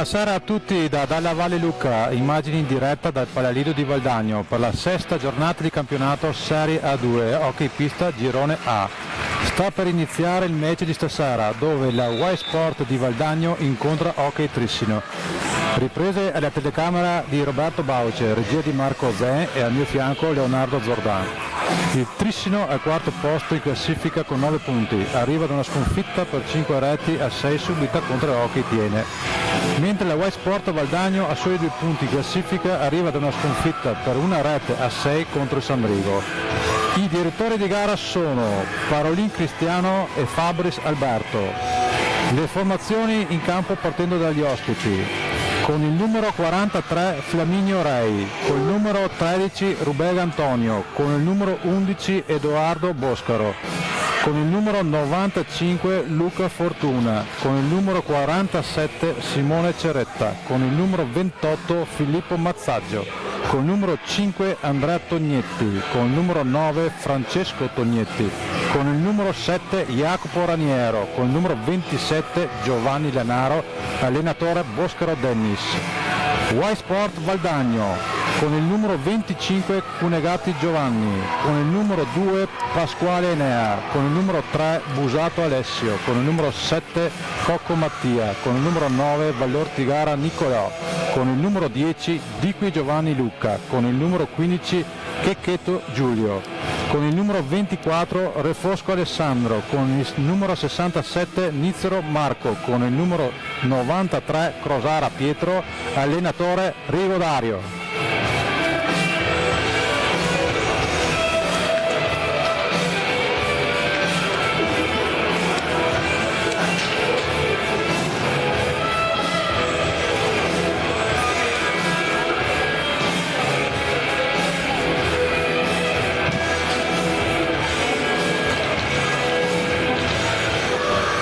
Buonasera a tutti dalla Valle Lucca, immagini in diretta dal Palalido di Valdagno per la sesta giornata di campionato Serie A2 Hockey Pista Girone A. Sta per iniziare il match di stasera dove la Y Sport di Valdagno incontra Hockey Trissino. Riprese alla telecamera di Roberto Bauce, regia di Marco Zen e al mio fianco Leonardo Zordan. Il Trissino al quarto posto in classifica con 9 punti, arriva da una sconfitta per 5 reti a 6 subita contro Hockey Tiene. Mentre la Y Sport Valdagno a soli 2 punti in classifica arriva da una sconfitta per una rete a 6 contro il Sambrigo. I direttori di gara sono Parolin Cristiano e Fabris Alberto. Le formazioni in campo partendo dagli ospiti. Con il numero 43 Flaminio Rei, con il numero 13 Rubega Antonio, con il numero 11 Edoardo Boscaro, con il numero 95 Luca Fortuna, con il numero 47 Simone Ceretta, con il numero 28 Filippo Mazzaggio, con il numero 5 Andrea Tognetti, con il numero 9 Francesco Tognetti, con il numero 7 Jacopo Raniero, con il numero 27 Giovanni Lanaro, allenatore Boscaro Dennis. Y Sport Valdagno, con il numero 25 Cunegati Giovanni, con il numero 2 Pasquale Enea, con il numero 3 Busato Alessio, con il numero 7 Cocco Mattia, con il numero 9 Vallortigara Nicolò, con il numero 10 Diqui Giovanni Luca, con il numero 15 Checchetto Giulio, con il numero 24 Refosco Alessandro, con il numero 67 Nizzero Marco, con il numero 93 Crosara Pietro, allenatore Rigo Dario.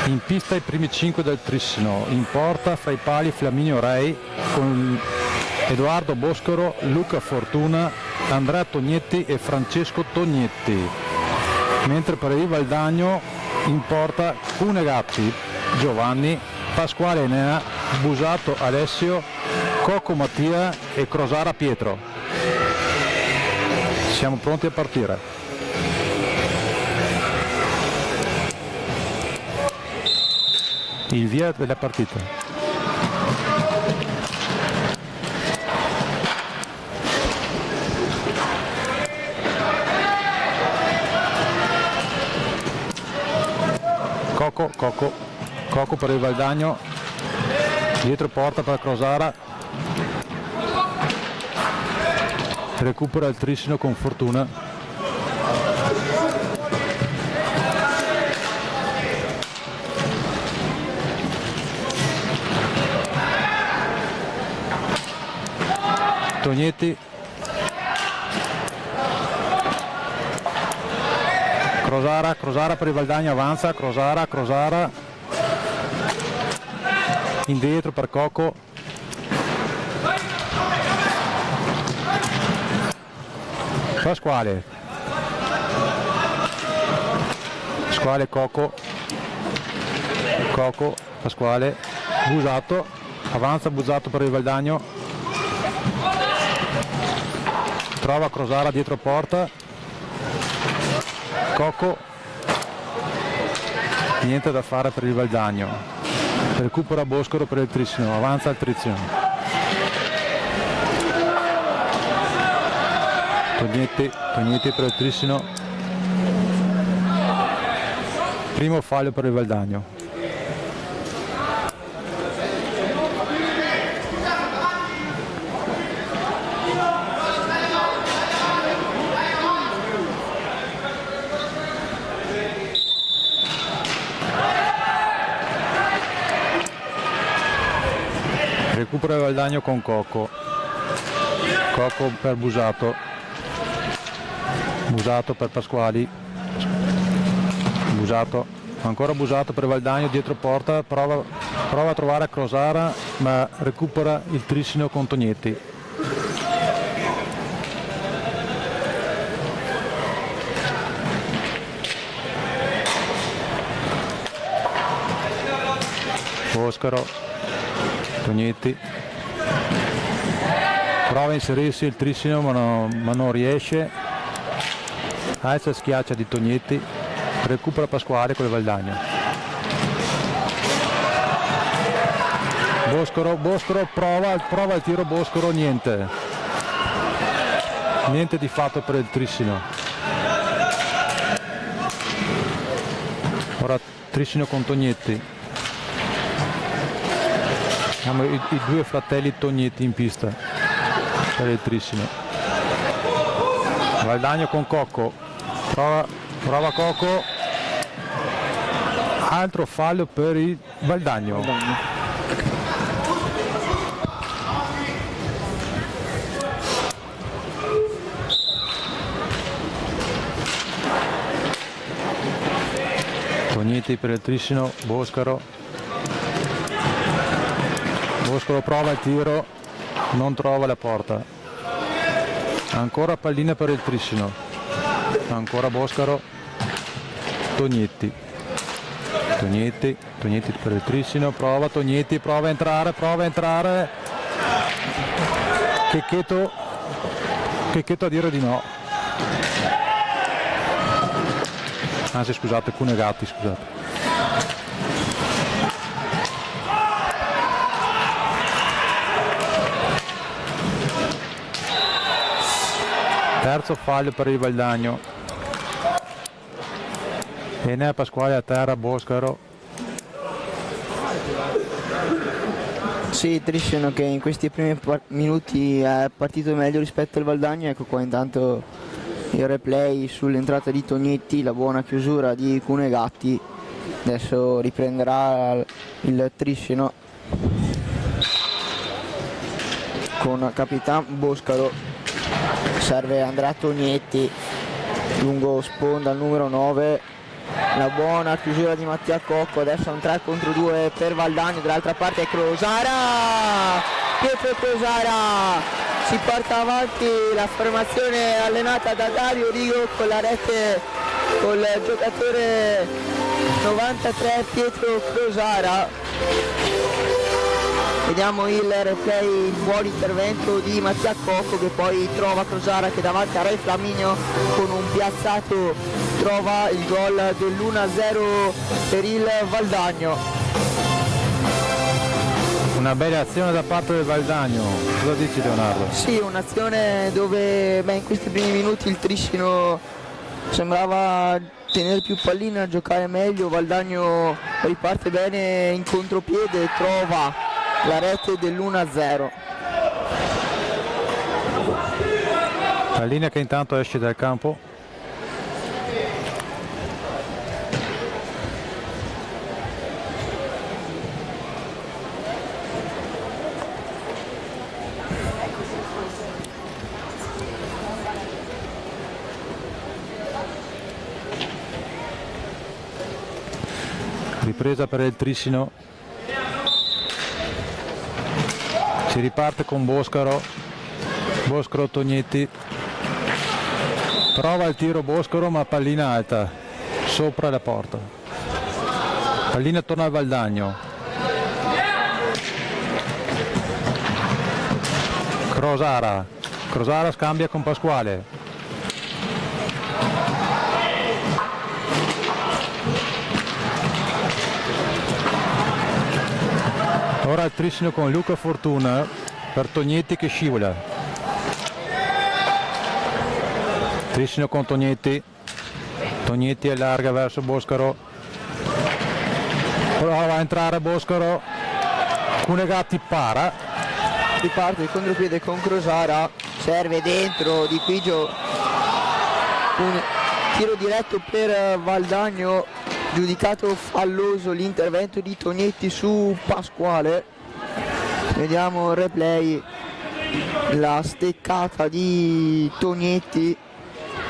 In pista i primi 5 del Trissino, in porta fra i pali Flaminio Rei con Edoardo Boscaro, Luca Fortuna, Andrea Tognetti e Francesco Tognetti, mentre per il Valdagno in porta Cunegatti Giovanni, Pasquale Enea, Busato Alessio, Cocco Mattia e Crosara Pietro. Siamo pronti a partire. Il via della partita. Cocco per il Valdagno, dietro porta per Crosara, recupera il Trissino con Fortuna. Tognetti, Crosara per il Valdagno, avanza, Crosara, indietro per Cocco, Pasquale, Cocco, Pasquale, Busato, avanza Busato per il Valdagno, trova Crosara dietro porta, Cocco, niente da fare per il Valdagno, recupera Boscaro per il Trissino, avanza il Trissino, Tognetti per il Trissino, primo fallo per il Valdagno. Recupera il Valdagno con Cocco per Busato per Pasquali, ancora Busato per il Valdagno dietro porta, prova a trovare Crosara ma recupera il Trissino con Tognetti. Boscaro, Tognetti prova a inserirsi il Trissino ma non riesce, alza e schiaccia di Tognetti, recupera Pasquale con il Valdagno. Boscoro prova il tiro Boscoro, niente di fatto per il Trissino. Ora Trissino con Tognetti, abbiamo i due fratelli Tognetti in pista per il Trissino. Valdagno con Cocco, prova Cocco, altro fallo per il Valdagno. Tognetti per il Trissino, Boscaro prova il tiro, non trova la porta, ancora pallina per il Trissino, ancora Boscaro, Tognetti per il Trissino, prova Tognetti, prova a entrare, Checchetto a dire di no, anzi scusate, Cunegatti, scusate. Terzo fallo per il Valdagno. Enea Pasquale a terra, Boscaro. Sì, Trissino che in questi primi minuti è partito meglio rispetto al Valdagno. Ecco qua intanto il replay sull'entrata di Tognetti, la buona chiusura di Cunegatti. Adesso riprenderà il Trissino con Capitan Boscaro. Serve Andrea Tognetti, lungo sponda al numero 9, la buona chiusura di Mattia Cocco, adesso un 3 contro 2 per Valdagno, dall'altra parte Crosara, Pietro Crosara si porta avanti la formazione allenata da Dario Rigo con la rete col giocatore 93 Pietro Crosara. Vediamo il replay, il buon intervento di Mattia Cocco che poi trova Crosara che davanti a Ray Flaminio con un piazzato trova il gol dell'1-0 per il Valdagno. Una bella azione da parte del Valdagno, cosa dici Leonardo? Sì, un'azione dove in questi primi minuti il Trissino sembrava tenere più pallina, giocare meglio, Valdagno riparte bene in contropiede, trova la rete dell'1-0. Pallina che intanto esce dal campo. Ripresa per il Trissino. Si riparte con Boscaro Tognetti, prova il tiro Boscaro ma pallina alta sopra la porta, pallina torna al Valdagno. Crosara scambia con Pasquale, ora il Trissino con Luca Fortuna per Tognetti che scivola. Trissino con Tognetti allarga verso Boscaro, prova a entrare Boscaro, Cunegatti riparte il contropiede con Crosara, serve dentro di Quigio, un tiro diretto per Valdagno, giudicato falloso l'intervento di Tognetti su Pasquale. Vediamo il replay, la steccata di Tognetti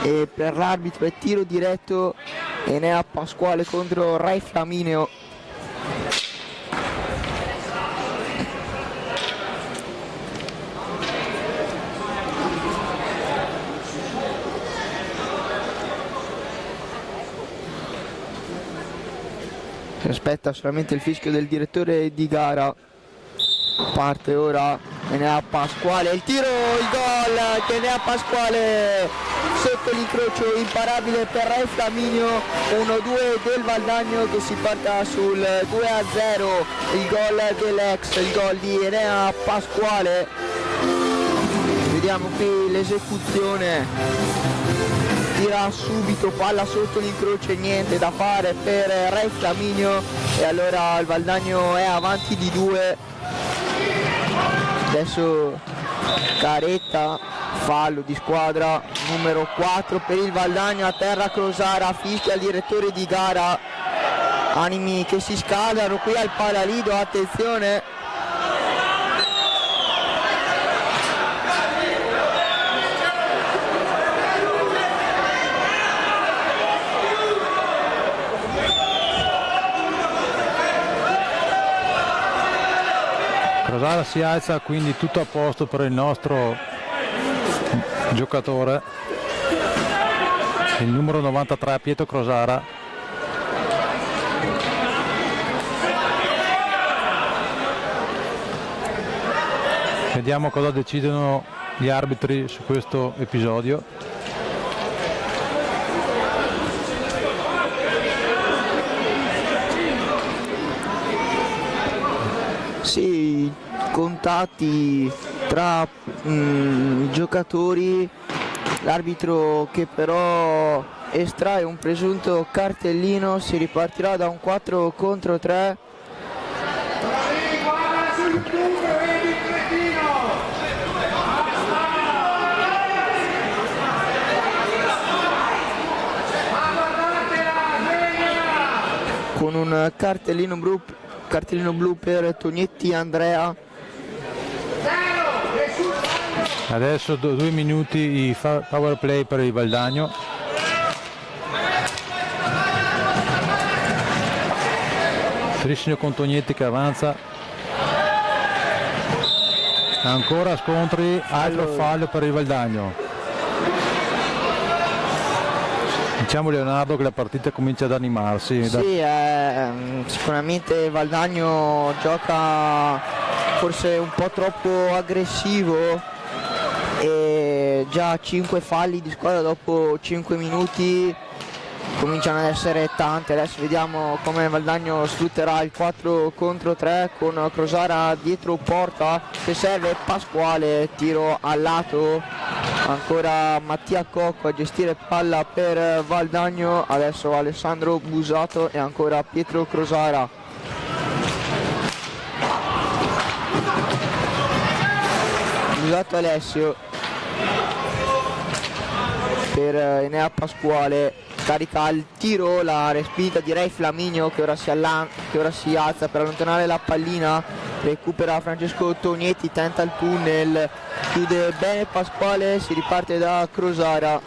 e per l'arbitro è tiro diretto Enea Pasquale contro Ray Flaminio. Si aspetta solamente il fischio del direttore di gara. parte ora Enea Pasquale, il tiro, il gol di Enea Pasquale sotto l'incrocio imparabile per Re Flaminio, 1-2 del Valdagno che si porta sul 2-0, il gol dell'ex, il gol di Enea Pasquale. Vediamo qui l'esecuzione, tira subito, palla sotto l'incrocio e niente da fare per Re Flaminio e allora il Valdagno è avanti di 2. Adesso Caretta, fallo di squadra numero 4 per il Valdagno, a terra Crosara, fischia il direttore di gara, animi che si scaldano qui al Palalido, attenzione. Crosara si alza, quindi tutto a posto per il nostro giocatore, il numero 93 Pietro Crosara. Vediamo cosa decidono gli arbitri su questo episodio. Sì, contatti tra giocatori, l'arbitro che però estrae un presunto cartellino, si ripartirà da un 4 contro 3. Con un cartellino blu per Tognetti Andrea. Adesso 2 minuti di power play per il Valdagno. Trissino con Tognetti che avanza. Ancora scontri, altro fallo per il Valdagno. Diciamo Leonardo che la partita comincia ad animarsi. Sì, sicuramente il Valdagno gioca forse un po' troppo aggressivo e già 5 falli di squadra dopo 5 minuti cominciano ad essere tante. Adesso vediamo come il Valdagno sfrutterà il 4 contro 3 con Crosara dietro porta, se serve Pasquale, tiro al lato, ancora Mattia Cocco a gestire palla per Valdagno, adesso Alessandro Busato e ancora Pietro Crosara. Busato Alessio per Enea Pasquale, carica il tiro, la respinta di Re Flaminio che ora si alza per allontanare la pallina, recupera Francesco Tognetti, tenta il tunnel, chiude bene Pasquale, si riparte da Crosara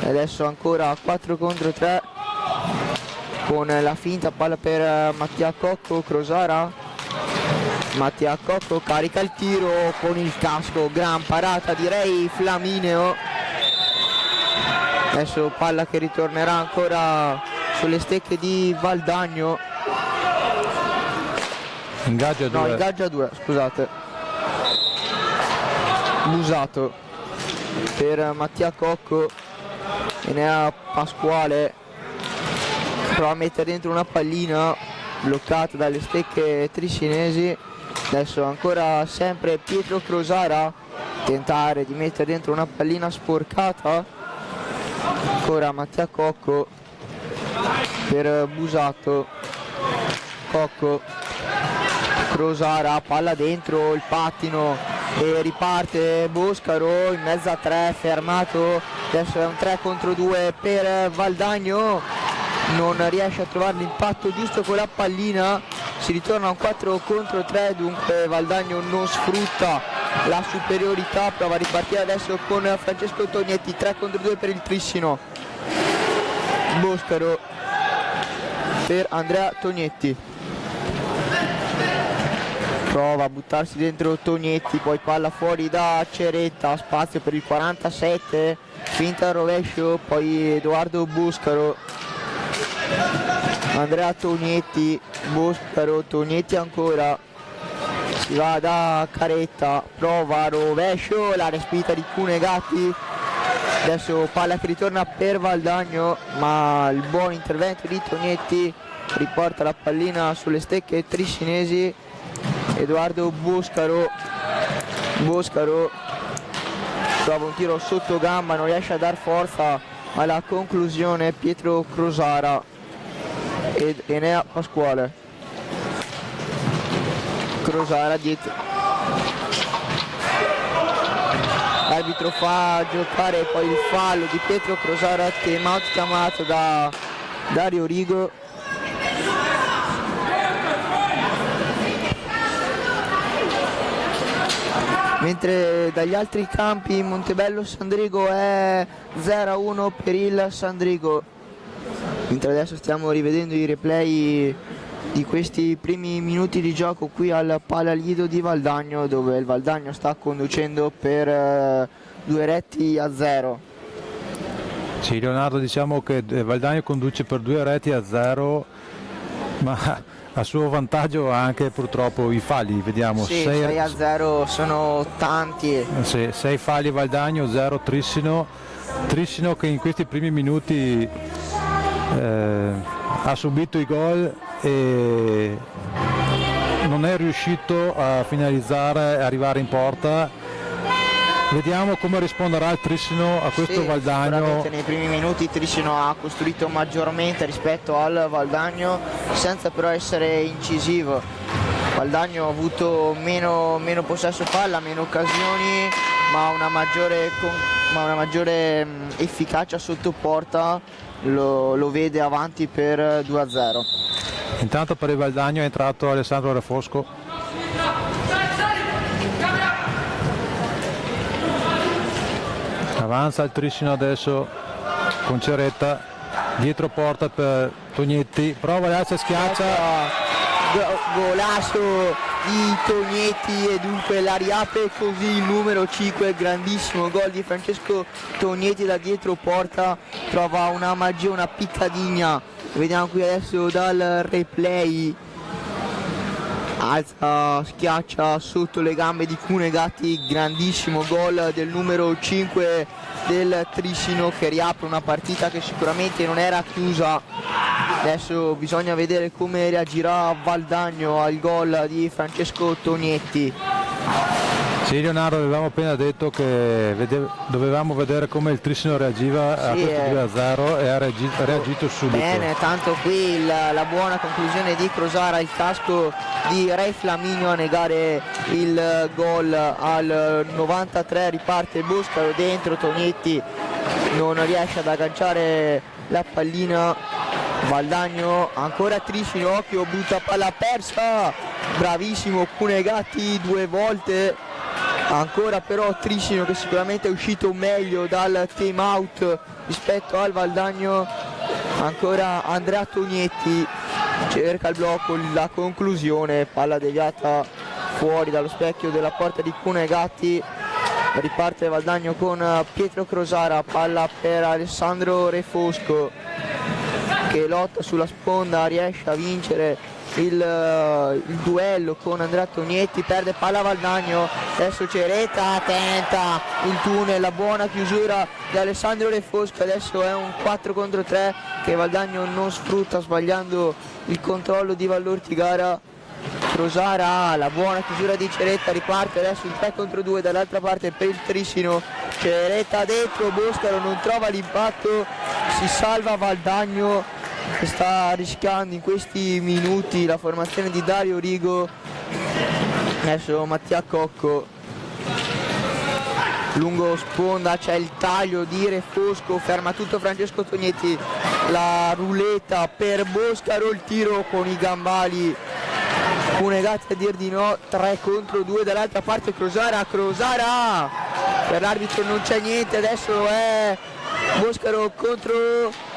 e adesso ancora 4 contro 3 con la finta, palla per Mattia Cocco, Crosara, Mattia Cocco carica il tiro con il casco, gran parata di Re Flaminio. Adesso palla che ritornerà ancora sulle stecche di Valdagno. Ingaggio a 2. No, ingaggio a 2, scusate. Busato per Mattia Cocco, Enea Pasquale prova a mettere dentro una pallina bloccata dalle stecche tricinesi. Adesso ancora sempre Pietro Crosara, tentare di mettere dentro una pallina sporcata. Ancora Mattia Cocco per Busato, Cocco, Crosara, palla dentro, il pattino e riparte Boscaro in mezzo a 3, fermato, adesso è un 3 contro 2 per Valdagno, non riesce a trovare l'impatto giusto con la pallina, si ritorna a un 4 contro 3, dunque Valdagno non sfrutta la superiorità, prova a ripartire adesso con Francesco Tognetti, 3 contro 2 per il Trissino, Boscaro per Andrea Tognetti, prova a buttarsi dentro Tognetti, poi palla fuori da Ceretta, spazio per il 47, finta al rovescio, poi Edoardo Boscaro, Andrea Tognetti, Boscaro, Tognetti ancora, si va da Caretta, prova rovescio, la respinta di Cunegatti, adesso palla che ritorna per Valdagno, ma il buon intervento di Tognetti riporta la pallina sulle stecche triscinesi. Edoardo Boscaro trova un tiro sotto gamba, non riesce a dar forza alla conclusione. Pietro Crosara ed Enea Pasquale. Crosara dietro, l'arbitro fa giocare poi il fallo di Pietro Crosara, time out chiamato da Dario Rigo. Mentre dagli altri campi Montebello Sandrigo è 0-1 per il Sandrigo. Mentre adesso stiamo rivedendo i replay di questi primi minuti di gioco qui al Palalido di Valdagno, dove il Valdagno sta conducendo per 2-0. Sì, Leonardo, diciamo che Valdagno conduce per 2-0, ma a suo vantaggio anche purtroppo i falli, vediamo. Sì, 6 6-0 sono tanti. Sì, 6 falli Valdagno, 0 Trissino che in questi primi minuti ha subito i gol e non è riuscito a finalizzare e arrivare in porta. Vediamo come risponderà il Trissino a questo Valdagno. Sicuramente nei primi minuti Trissino ha costruito maggiormente rispetto al Valdagno, senza però essere incisivo. Valdagno ha avuto meno possesso palla, meno occasioni, ma una maggiore efficacia sotto porta lo vede avanti per 2-0. Intanto per il Valdagno è entrato Alessandro Refosco. Avanza il Trissino adesso con Ceretta, dietro porta per Tognetti, prova l'alza e schiaccia. Golasso di Tognetti e dunque la riapre così il numero 5, grandissimo gol di Francesco Tognetti da dietro porta, trova una magia, una piccadigna, vediamo qui adesso dal replay, alza, schiaccia sotto le gambe di Cunegatti, grandissimo gol del numero 5 del Trissino che riapre una partita che sicuramente non era chiusa. Adesso bisogna vedere come reagirà Valdagno al gol di Francesco Tognetti. Sì, Leonardo, avevamo appena detto che dovevamo vedere come il Trissino reagiva a questo 2-0 e ha reagito subito. Bene, tanto qui la buona conclusione di Crosara, il casco di Ray Flaminio a negare il gol al 93, riparte Boscaro dentro, Tognetti non riesce ad agganciare la pallina. Valdagno ancora Trissino, occhio, butta palla persa, bravissimo Cunegatti 2 volte, ancora però Trissino che sicuramente è uscito meglio dal time out rispetto al Valdagno. Ancora Andrea Tognetti cerca il blocco, la conclusione, palla deviata fuori dallo specchio della porta di Cunegatti. Riparte Valdagno con Pietro Crosara, palla per Alessandro Refosco che lotta sulla sponda, riesce a vincere il duello con Andrea Tognetti, perde palla Valdagno, adesso Ceretta tenta il tunnel, la buona chiusura di Alessandro Refosco, adesso è un 4 contro 3 che Valdagno non sfrutta, sbagliando il controllo di Vallortigara. Crosara, la buona chiusura di Ceretta, riparte adesso il 3 contro 2 dall'altra parte per il Trissino. Ceretta dentro, Boscaro non trova l'impatto, si salva Valdagno che sta rischiando in questi minuti la formazione di Dario Rigo. Adesso Mattia Cocco, lungo sponda, c'è il taglio di Refosco, ferma tutto Francesco Tognetti, la ruleta per Boscaro, il tiro con i gambali, Cunegatti a dir di no, 3 contro 2 dall'altra parte. Crosara, per l'arbitro non c'è niente, adesso è Boscaro contro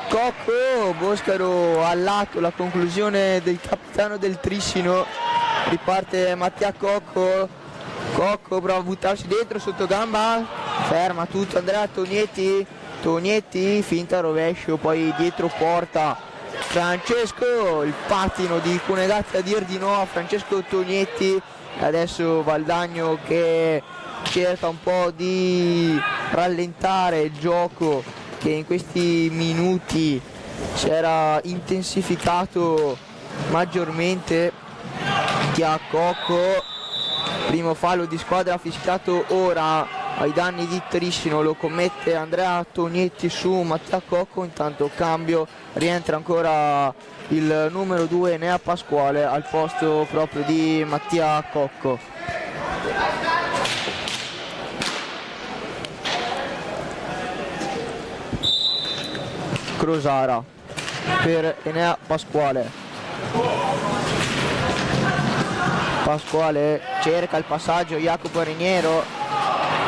Cocco, Boscaro al lato, la conclusione del capitano del Trissino. Riparte Mattia Cocco, prova a buttarsi dentro sotto gamba, ferma tutto Andrea Tognetti, finta rovescio, poi dietro porta Francesco, il pattino di Cunegatti a dir di no a Francesco Tognetti. Adesso Valdagno che cerca un po' di rallentare il gioco che in questi minuti si era intensificato maggiormente. Mattia Cocco, primo fallo di squadra fischiato ora ai danni di Triscino, lo commette Andrea Tognetti su Mattia Cocco. Intanto cambio, rientra ancora il numero 2 Enea Pasquale al posto proprio di Mattia Cocco. Crosara per Enea Pasquale. Pasquale cerca il passaggio, Jacopo Riniero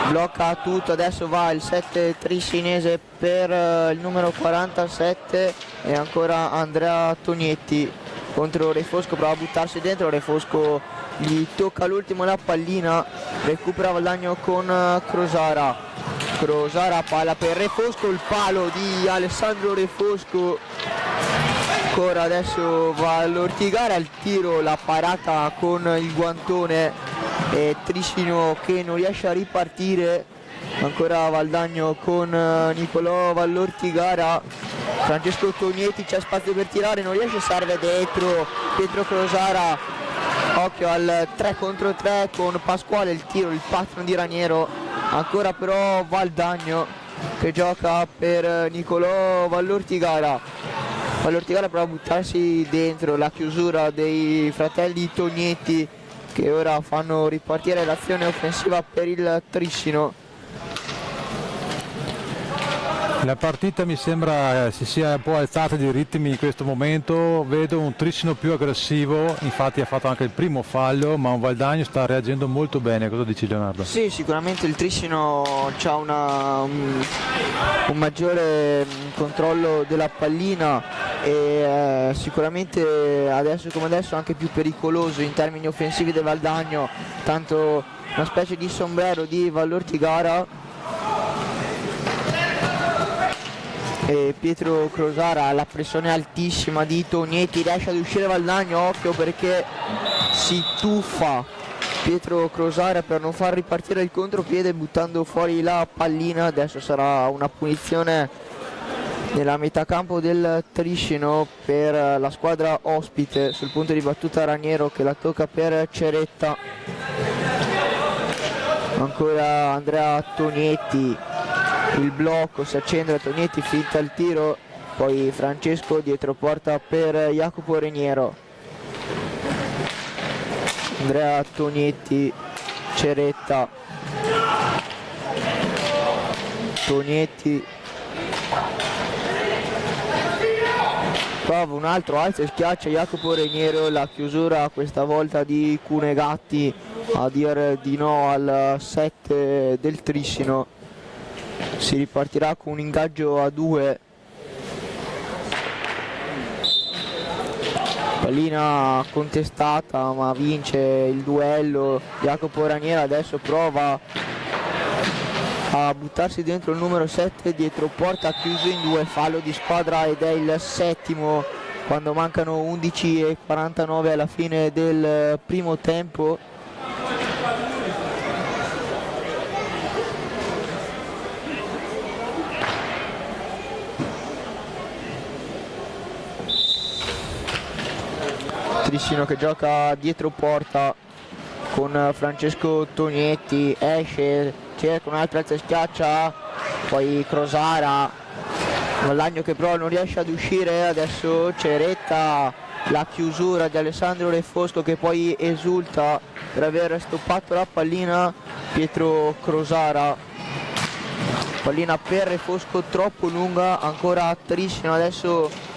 blocca tutto, adesso va il 7 triscinese per il numero 47 e ancora Andrea Tognetti contro Refosco, prova a buttarsi dentro, Refosco gli tocca l'ultimo la pallina, recupera Valdagno con Crosara, palla per Refosco, il palo di Alessandro Refosco. Ancora adesso va all'Ortigara al tiro, la parata con il guantone e Triscino che non riesce a ripartire. Ancora Valdagno con Nicolò Vallortigara, Francesco Tognetti, c'è spazio per tirare, non riesce, serve dentro Pietro Crosara, occhio al 3 contro 3 con Pasquale, il tiro, il pattino di Raniero. Ancora però Valdagno che gioca per Nicolò Vallortigara. Vallortigara prova a buttarsi dentro, la chiusura dei fratelli Tognetti che ora fanno ripartire l'azione offensiva per il Triscino. La partita mi sembra si sia un po' alzata di ritmi in questo momento, vedo un Triscino più aggressivo, infatti ha fatto anche il primo fallo, ma un Valdagno sta reagendo molto bene. Cosa dici, Leonardo? Sì, sicuramente il Triscino ha un maggiore controllo della pallina e sicuramente adesso come adesso anche più pericoloso in termini offensivi del Valdagno, tanto una specie di sombrero di Vallortigara. E Pietro Crosara ha la pressione altissima di Tognetti, riesce ad uscire Valdagno, occhio perché si tuffa Pietro Crosara per non far ripartire il contropiede buttando fuori la pallina. Adesso sarà una punizione nella metà campo del Triscino per la squadra ospite, sul punto di battuta Raniero che la tocca per Ceretta. Ancora Andrea Tognetti, il blocco, si accende Tognetti, finta il tiro, poi Francesco dietro porta per Jacopo Reniero. Andrea Tognetti, Ceretta, Tognetti, prova un altro alzo e schiaccia Jacopo Reniero, la chiusura questa volta di Cunegatti a dire di no al 7 del Triscino. Si ripartirà con un ingaggio a 2. Pallina contestata ma vince il duello Jacopo Raniero. Adesso prova a buttarsi dentro il numero 7 dietro porta, chiuso in 2, fallo di squadra ed è il settimo quando mancano 11:49 alla fine del primo tempo. Triscino che gioca dietro porta con Francesco Tognetti, esce, cerca un'altra alza e schiaccia, poi Crosara, Valdagno che però non riesce ad uscire, adesso Ceretta, la chiusura di Alessandro Refosco che poi esulta per aver stoppato la pallina, Pietro Crosara, pallina per Refosco troppo lunga, ancora Triscino, adesso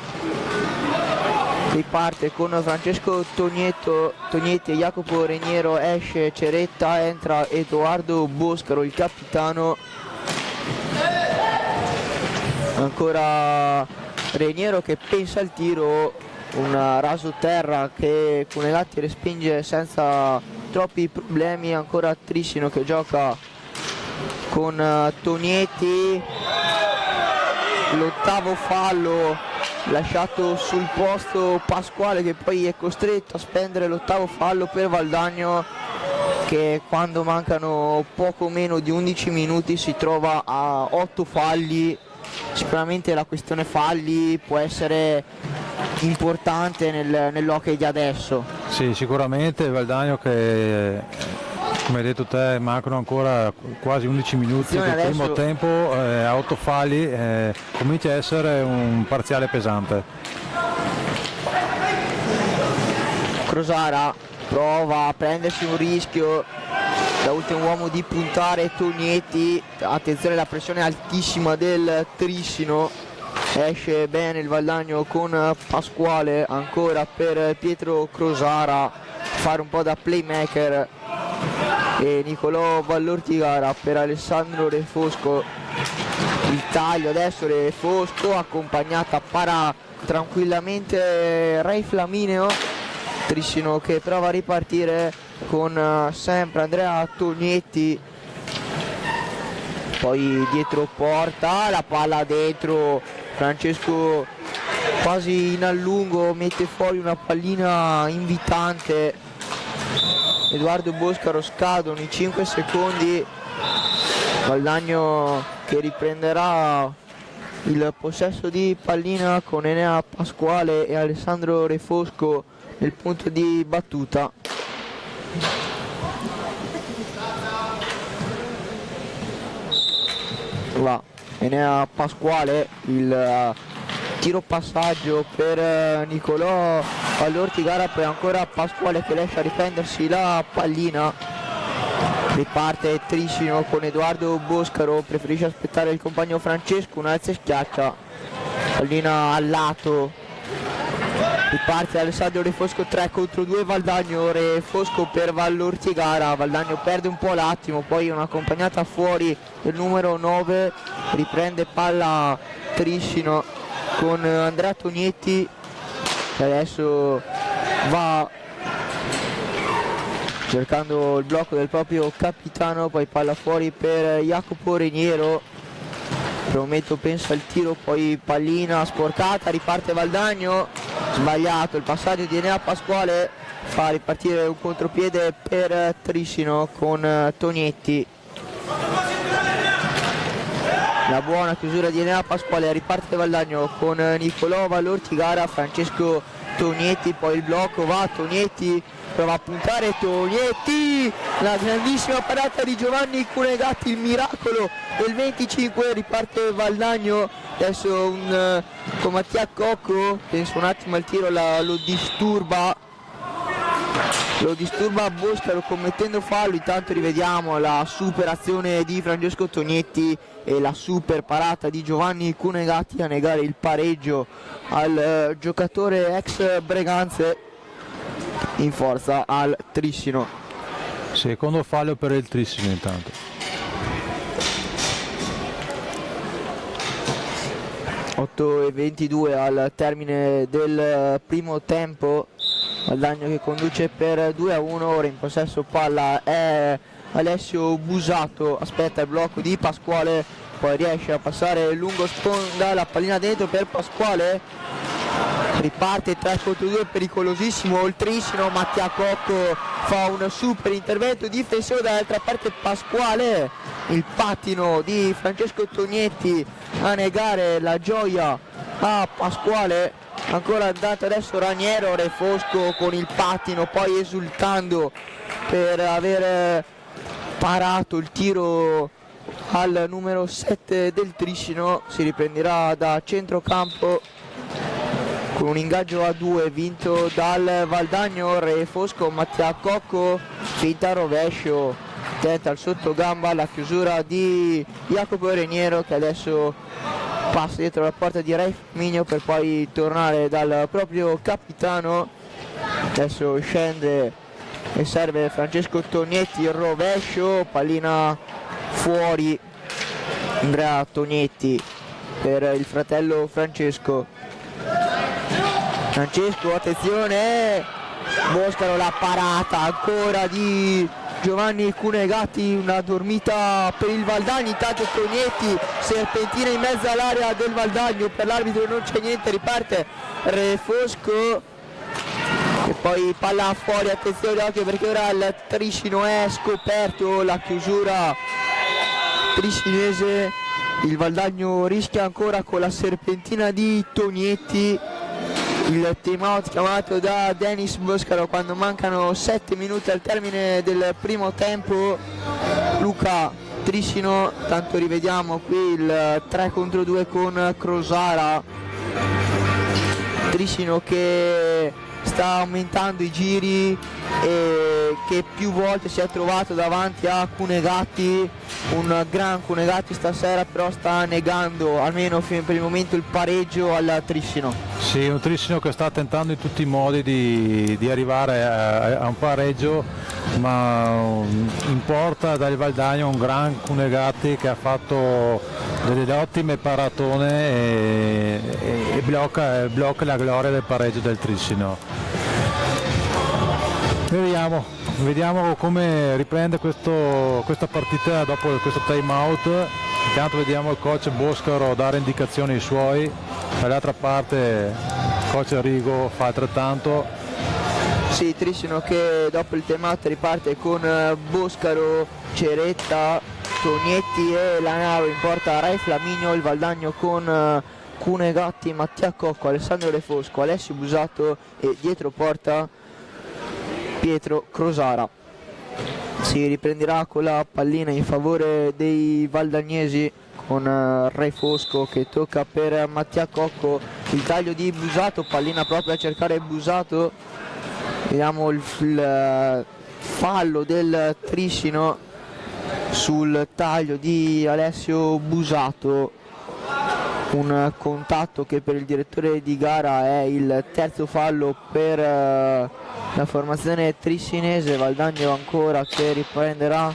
riparte con Francesco Tognetti e Jacopo Reniero, esce Ceretta, entra Edoardo Boscaro, il capitano. Ancora Reniero che pensa al tiro, un raso terra che Cunegatti respinge senza troppi problemi. Ancora Triscino che gioca con Tognetti, l'ottavo fallo lasciato sul posto Pasquale, che poi è costretto a spendere l'ottavo fallo per Valdagno, che quando mancano poco meno di 11 minuti si trova a 8 falli. Sicuramente la questione falli può essere importante nell'hockey di adesso. Sì, sicuramente Valdagno che, come hai detto te, mancano ancora quasi 11 minuti del primo tempo, a 8 falli, comincia a essere un parziale pesante. Crosara prova a prendersi un rischio, da ultimo uomo di puntare Tognetti, attenzione alla pressione altissima del Trissino, esce bene il Valdagno con Pasquale, ancora per Pietro Crosara, fare un po' da playmaker, e Nicolò Vallortigara per Alessandro Refosco. Il taglio adesso Refosco, accompagnata para tranquillamente Ray Flamineo. Trissino che prova a ripartire con sempre Andrea Tognetti, poi dietro porta, la palla dentro, Francesco quasi in allungo mette fuori una pallina invitante, Edoardo Boscaro, scadono i 5 secondi, Valdagno che riprenderà il possesso di pallina con Enea Pasquale e Alessandro Refosco nel punto di battuta. Va Enea Pasquale, il tiro passaggio per Nicolò Vallortigara, poi ancora Pasquale che lascia riprendersi la pallina, riparte Trissino con Edoardo Boscaro, preferisce aspettare il compagno Francesco, una alza e schiaccia, pallina al lato, riparte Alessandro Refosco, 3 contro 2 Valdagno, Refosco per Vallortigara, Valdagno perde un po' l'attimo, poi un'accompagnata fuori del numero 9, riprende palla Trissino con Andrea Tognetti che adesso va cercando il blocco del proprio capitano, poi palla fuori per Jacopo Reniero, per un momento pensa al tiro, poi pallina sporcata, riparte Valdagno, sbagliato il passaggio di Enea Pasquale, fa ripartire un contropiede per Trissino con Tognetti. La buona chiusura di Enea Pasquale, riparte Valdagno con Nicolò Vallortigara, Francesco Tognetti, poi il blocco, va Tognetti, prova a puntare Tognetti, la grandissima parata di Giovanni Cunegatti, il miracolo del 25, riparte Valdagno, adesso con Mattia Cocco, penso un attimo al tiro, lo disturba Boscaro commettendo fallo. Intanto rivediamo la super azione di Francesco Tognetti e la super parata di Giovanni Cunegatti a negare il pareggio al giocatore ex Breganze in forza al Trissino. Secondo fallo per il Trissino intanto. e 22 al termine del primo tempo, Valdagno che conduce per 2-1, ora in possesso palla è Alessio Busato, aspetta il blocco di Pasquale, poi riesce a passare lungo sponda, la pallina dentro per Pasquale, riparte 3 contro 2, pericolosissimo il Trissino, Mattia Cocco fa un super intervento difensivo, dall'altra parte Pasquale, il pattino di Francesco Tognetti a negare la gioia a Pasquale, ancora andato adesso Raniero, Refosco con il pattino, poi esultando per aver parato il tiro al numero 7 del Trissino, si riprenderà da centrocampo con un ingaggio a 2 vinto dal Valdagno. Refosco, Mattia Cocco, finta rovescio, tenta il sottogamba, la chiusura di Jacopo Reniero che adesso passa dietro la porta di Ray Flamineo per poi tornare dal proprio capitano, adesso scende e serve Francesco Tognetti, il rovescio, pallina fuori, Andrea Tognetti per il fratello Francesco, attenzione, Boscaro, la parata ancora di Giovanni Cunegati, una dormita per il Valdagno, intanto Tognetti, serpentina in mezzo all'area del Valdagno, per l'arbitro non c'è niente, riparte Re Fosco e poi palla fuori, attenzione occhio perché ora il Tricino è scoperto, la chiusura tricinese, il Valdagno rischia ancora con la serpentina di Tognetti. Il time out chiamato da Denis Boscaro quando mancano 7 minuti al termine del primo tempo. Luca, Tricino, tanto rivediamo qui il 3 contro 2 con Crosara. Tricino che sta aumentando i giri e che più volte si è trovato davanti a Cunegati, un gran Cunegati stasera però sta negando almeno per il momento il pareggio al Tricino. Sì, un Tricino che sta tentando in tutti i modi di arrivare a un pareggio, ma in porta dal Valdagno un gran Cunegati che ha fatto delle ottime paratone e blocca la gloria del pareggio del Tricino. Vediamo come riprende questa partita dopo questo time out. Intanto vediamo il coach Boscaro dare indicazioni ai suoi, dall'altra parte il coach Rigo fa altrettanto. Sì, Tricino che dopo il time out riparte con Boscaro, Ceretta, Tognetti e Lanaro, in porta Rai Flaminio, il Valdagno con Cunegatti, Mattia Cocco, Alessandro Re Fosco, Alessio Busato e dietro porta Pietro Crosara. Si riprenderà con la pallina in favore dei valdagnesi con Re Fosco che tocca per Mattia Cocco, il taglio di Busato, pallina proprio a cercare Busato. Vediamo il fallo del Tricino sul taglio di Alessio Busato, un contatto che per il direttore di gara è il terzo fallo per la formazione tricinese. Valdagno ancora che riprenderà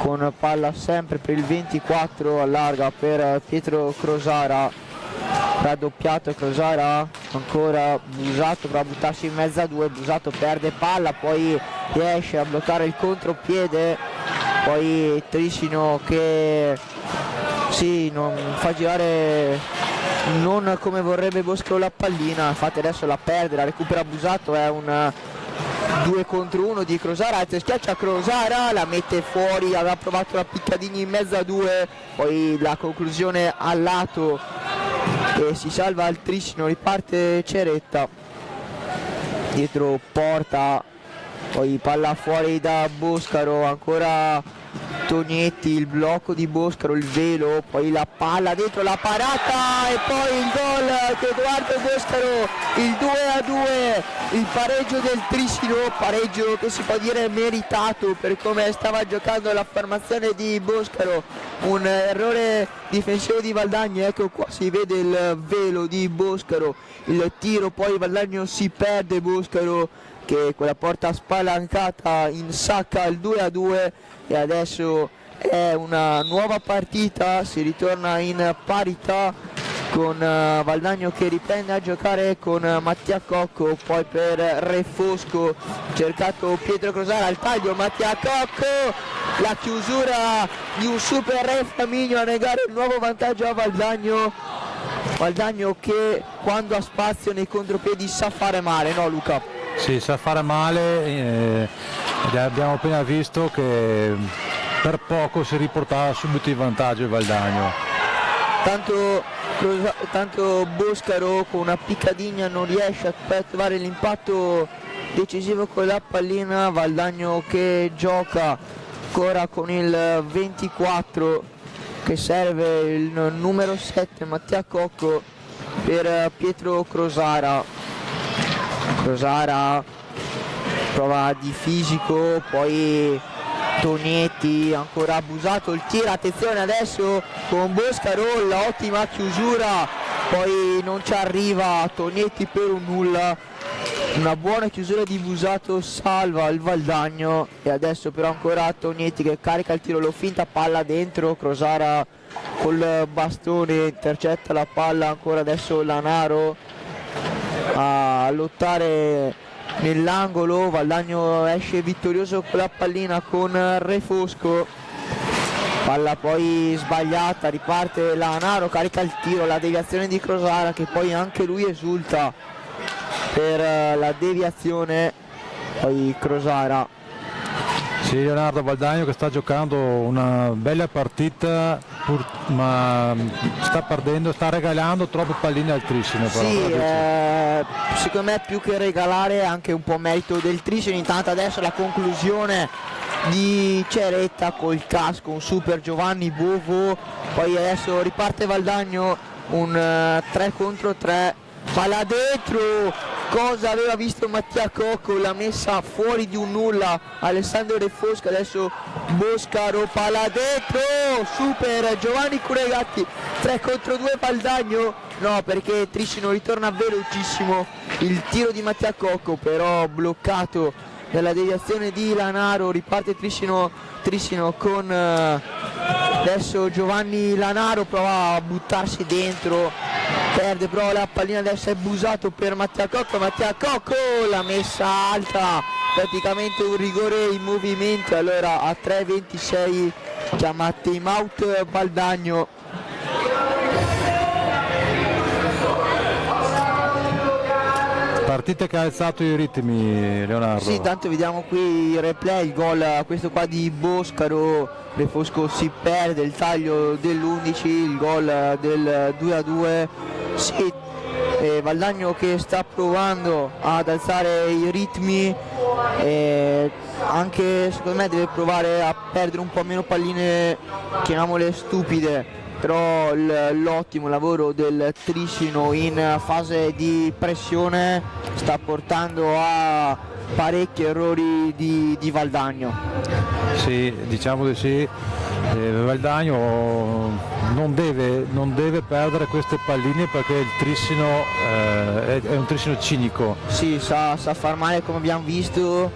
con palla sempre per il 24, allarga per Pietro Crosara, raddoppiato Crosara, ancora Busato per buttarsi in mezzo a due, Busato perde palla, poi riesce a bloccare il contropiede, poi Tricino che non fa girare non come vorrebbe Bosco la pallina, infatti adesso la perde, la recupera Busato, è un 2 contro 1 di Crosara, schiaccia Crosara, la mette fuori, aveva provato la piccadini in mezzo a due, poi la conclusione al lato e si salva il Tricino, riparte Ceretta, dietro porta, poi palla fuori da Boscaro, ancora Tognetti, il blocco di Boscaro, il velo, poi la palla dentro, la parata e poi il gol di Edoardo Boscaro, il 2-2, il pareggio del Tricino, pareggio che si può dire meritato per come stava giocando la formazione di Boscaro, un errore difensivo di Valdagno, ecco qua si vede il velo di Boscaro, il tiro, poi Valdagno si perde, Boscaro che con la porta spalancata insacca il 2-2 e adesso è una nuova partita, si ritorna in parità con Valdagno che riprende a giocare con Mattia Cocco, poi per Re Fosco cercato Pietro Crosara al taglio, Mattia Cocco, la chiusura di un super Re Flaminio a negare il nuovo vantaggio a Valdagno. Valdagno che quando ha spazio nei contropiedi sa fare male, no Luca? Sì, sa fare male, abbiamo appena visto che per poco si riportava subito in vantaggio il Valdagno. Tanto Boscaro con una piccadigna non riesce a trovare l'impatto decisivo con la pallina, Valdagno che gioca ancora con il 24 che serve il numero 7 Mattia Cocco per Pietro Crosara. Crosara prova di fisico, poi Tognetti ancora abusato, il tiro, attenzione adesso con Boscaro, l'ottima chiusura, poi non ci arriva Tognetti per un nulla, una buona chiusura di Busato salva il Valdagno e adesso però ancora Tognetti che carica il tiro, lo finta, palla dentro, Crosara col bastone intercetta la palla, ancora adesso Lanaro a lottare nell'angolo, Valdagno esce vittorioso con la pallina con Refosco, palla poi sbagliata, riparte Lanaro, carica il tiro, la deviazione di Crosara che poi anche lui esulta per la deviazione, poi Crosara. Sì, Leonardo, Valdagno che sta giocando una bella partita ma sta perdendo, sta regalando troppe palline al Trissino. Sì, secondo me più che regalare è anche un po' merito del Trissino. Intanto adesso la conclusione di Ceretta col casco, un super Giovanni Bovo, poi adesso riparte Valdagno, un 3 contro 3, palla dentro. Cosa aveva visto Mattia Cocco, l'ha messa fuori di un nulla Alessandro Refosco, adesso Boscaro, palla dentro, super Giovanni Curegatti, 3 contro 2 Valdagno, no perché Trissino ritorna velocissimo, il tiro di Mattia Cocco però bloccato dalla deviazione di Lanaro, riparte Trissino con adesso Giovanni Lanaro, prova a buttarsi dentro, perde però la pallina, adesso è Busato per Mattia Cocco l'ha messa alta, praticamente un rigore in movimento, allora a 3:26 chiama time out Valdagno. Partita che ha alzato i ritmi, Leonardo. Sì, tanto vediamo qui il replay, il gol questo qua di Boscaro, Refosco si perde il taglio dell'11, il gol del 2-2. Sì, Valdagno che sta provando ad alzare i ritmi, anche secondo me deve provare a perdere un po' meno palline, chiamiamole stupide, però l'ottimo lavoro del Trissino in fase di pressione sta portando a parecchi errori di Valdagno. Sì, diciamo di sì. Valdagno non deve perdere queste palline perché il Trissino è un Trissino cinico. Sì, sa far male come abbiamo visto,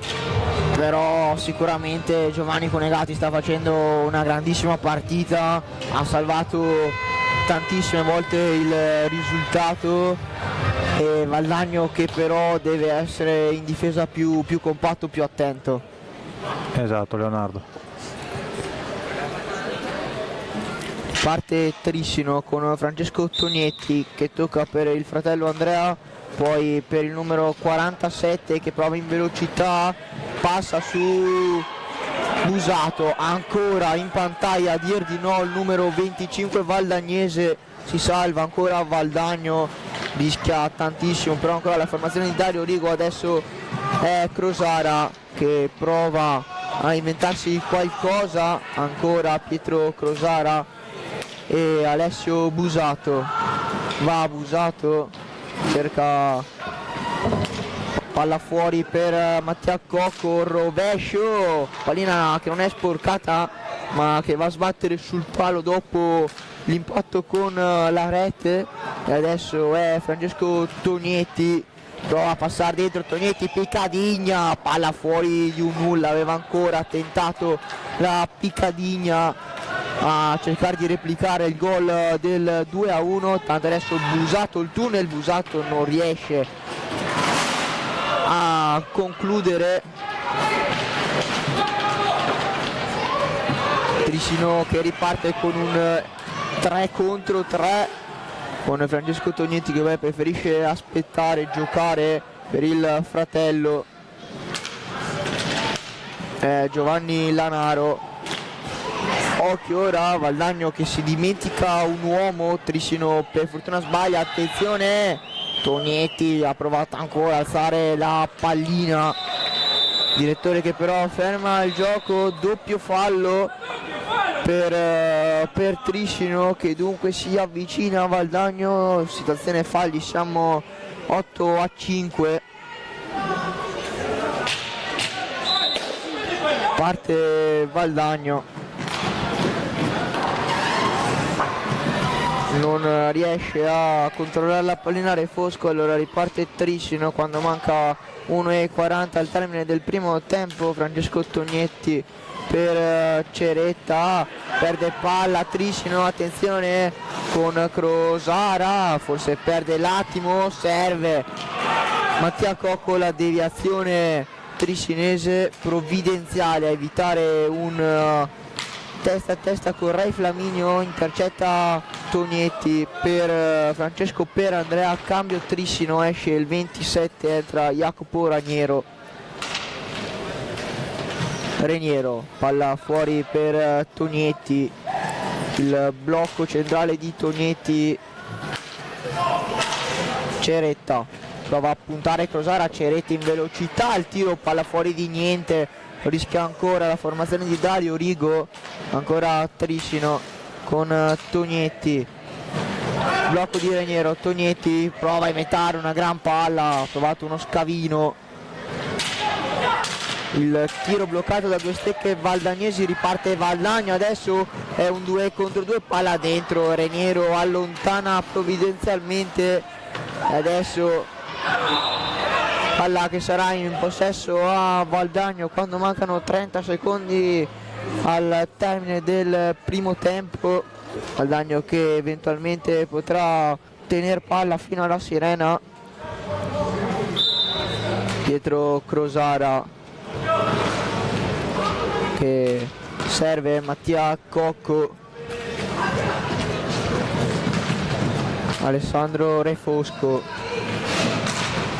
però sicuramente Giovanni Curegatti sta facendo una grandissima partita, ha salvato tantissime volte il risultato, e Valdagno che però deve essere in difesa più compatto, più attento. Esatto, Leonardo. Parte Trissino con Francesco Tognetti che tocca per il fratello Andrea, poi per il numero 47 che prova in velocità, passa su Busato, ancora in pantalla a dir di no il numero 25 Valdagnese, si salva ancora Valdagno, rischia tantissimo, però ancora la formazione di Dario Rigo, adesso è Crosara che prova a inventarsi qualcosa, ancora Pietro Crosara e Alessio Busato, va Busato, cerca palla fuori per Mattia Cocco, rovescio, pallina che non è sporcata ma che va a sbattere sul palo dopo l'impatto con la rete, e adesso è Francesco Tognetti, prova a passare dentro Tognetti, Piccadigna, palla fuori di un nulla, aveva ancora tentato la Piccadigna a cercare di replicare il gol del 2-1, tanto adesso Busato, il tunnel, Busato non riesce a concludere, Trissino che riparte con un 3 contro 3 con Francesco Tognetti che preferisce aspettare, giocare per il fratello Giovanni Lanaro. Occhio ora, Valdagno che si dimentica un uomo, Trissino per fortuna sbaglia, attenzione, Tognetti ha provato ancora a alzare la pallina, direttore che però ferma il gioco, doppio fallo per Trissino che dunque si avvicina a Valdagno, situazione falli, siamo 8-5. Parte Valdagno, non riesce a controllare la pallina Refosco, allora riparte Trissino quando manca 1:40 al termine del primo tempo. Francesco Tognetti per Ceretta, perde palla Trissino, attenzione con Crosara, forse perde l'attimo, serve Mattia Cocco la deviazione tricinese provvidenziale a evitare un testa a testa con Ray Flaminio, intercetta Tognetti per Francesco per Andrea, cambio Trissino, esce il 27, entra Jacopo Reniero, palla fuori per Tognetti, il blocco centrale di Tognetti, Ceretta prova a puntare Crosara, Ceretta in velocità, il tiro, palla fuori di niente, rischia ancora la formazione di Dario Rigo, ancora Trissino con Tognetti, blocco di Reniero, Tognetti prova a imitare una gran palla, ha trovato uno scavino, il tiro bloccato da due stecche valdagnesi, riparte Valdagno, adesso è un 2 contro 2, palla dentro, Reniero allontana provvidenzialmente e adesso palla che sarà in possesso a Valdagno quando mancano 30 secondi al termine del primo tempo. Valdagno che eventualmente potrà tenere palla fino alla sirena. Dietro Crosara che serve Mattia Cocco, Alessandro Refosco,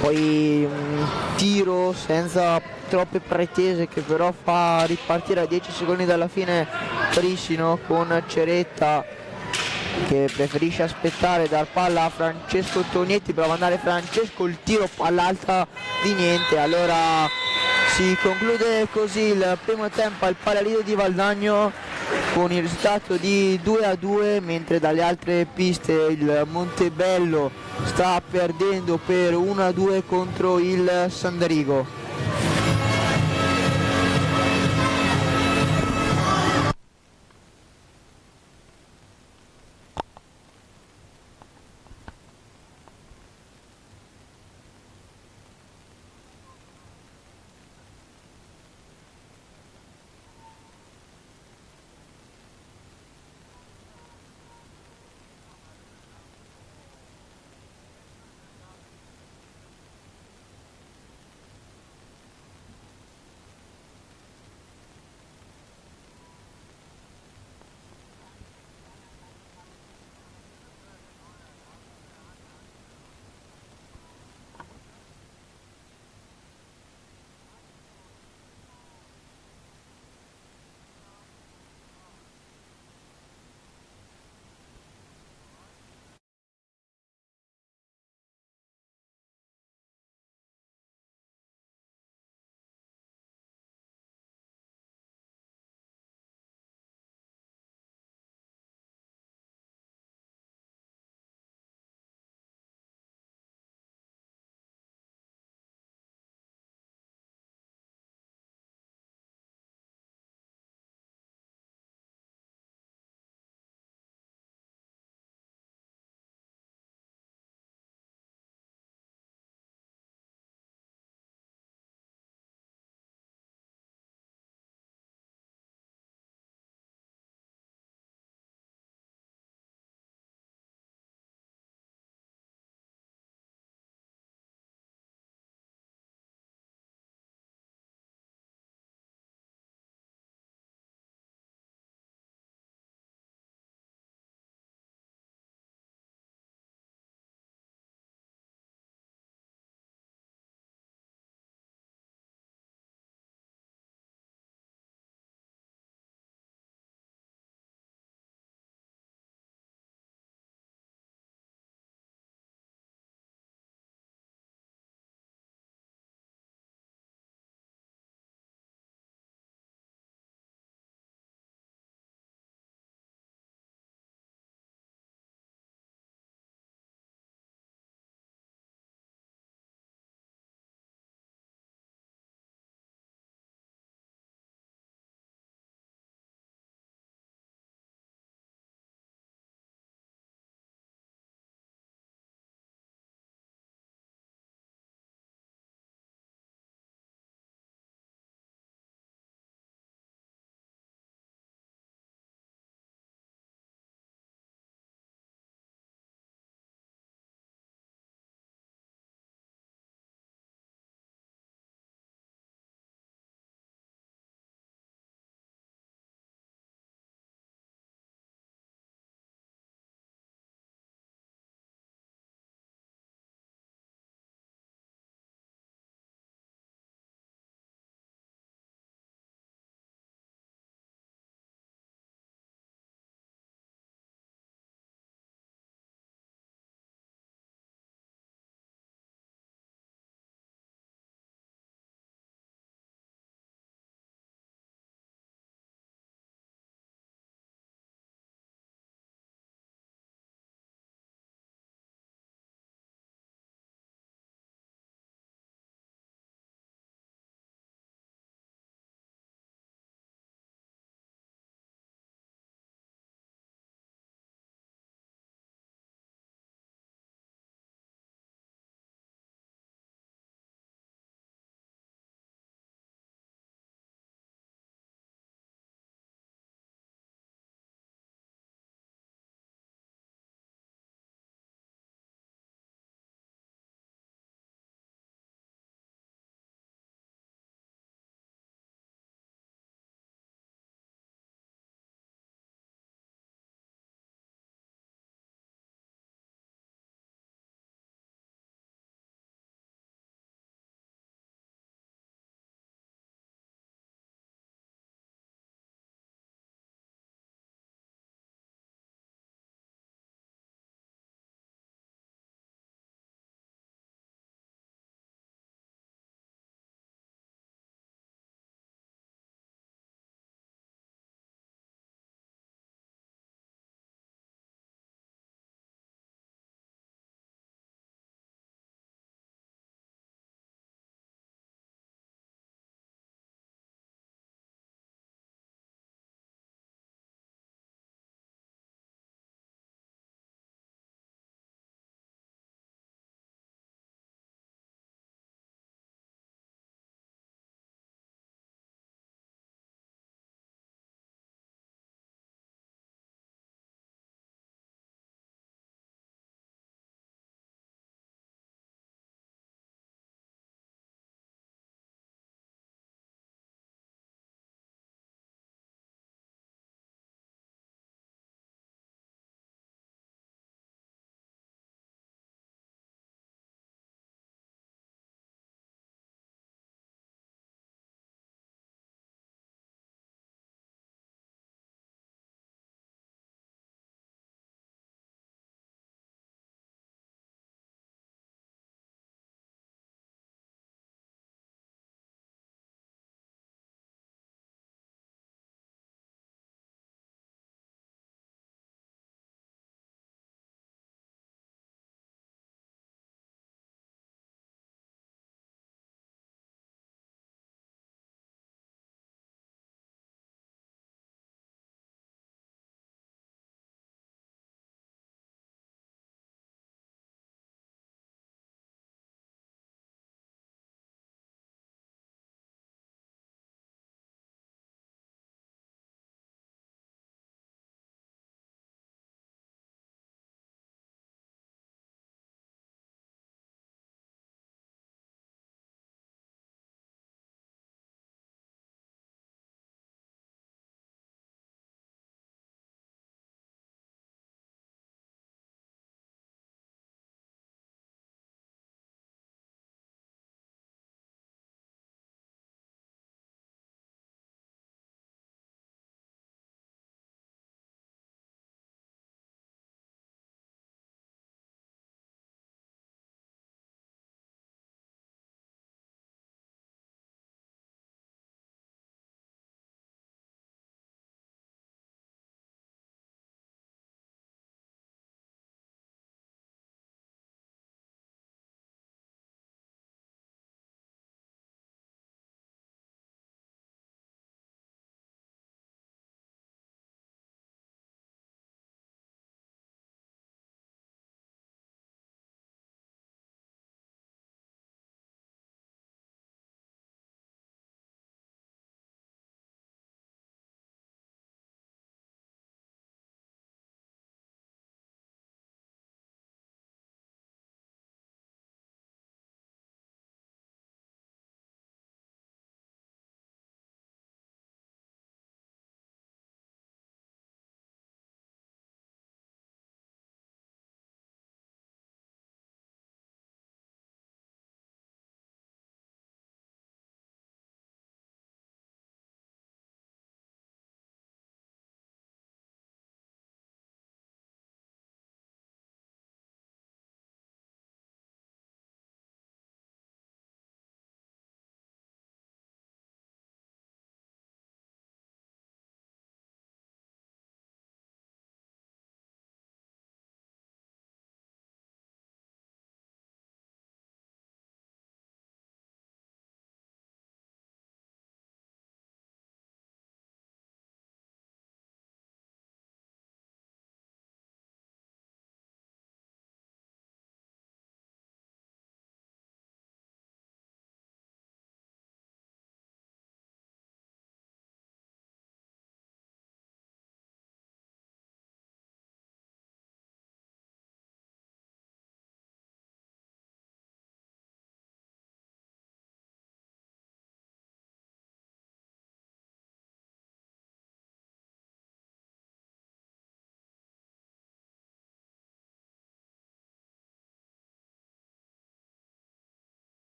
poi un tiro senza troppe pretese che però fa ripartire a 10 secondi dalla fine Trissino con Ceretta che preferisce aspettare, dar palla a Francesco Tognetti, prova ad andare Francesco, il tiro, palla alta di niente. Allora si conclude così il primo tempo al Palalido di Valdagno con il risultato di 2-2, mentre dalle altre piste il Montebello sta perdendo per 1-2 contro il Sanderigo.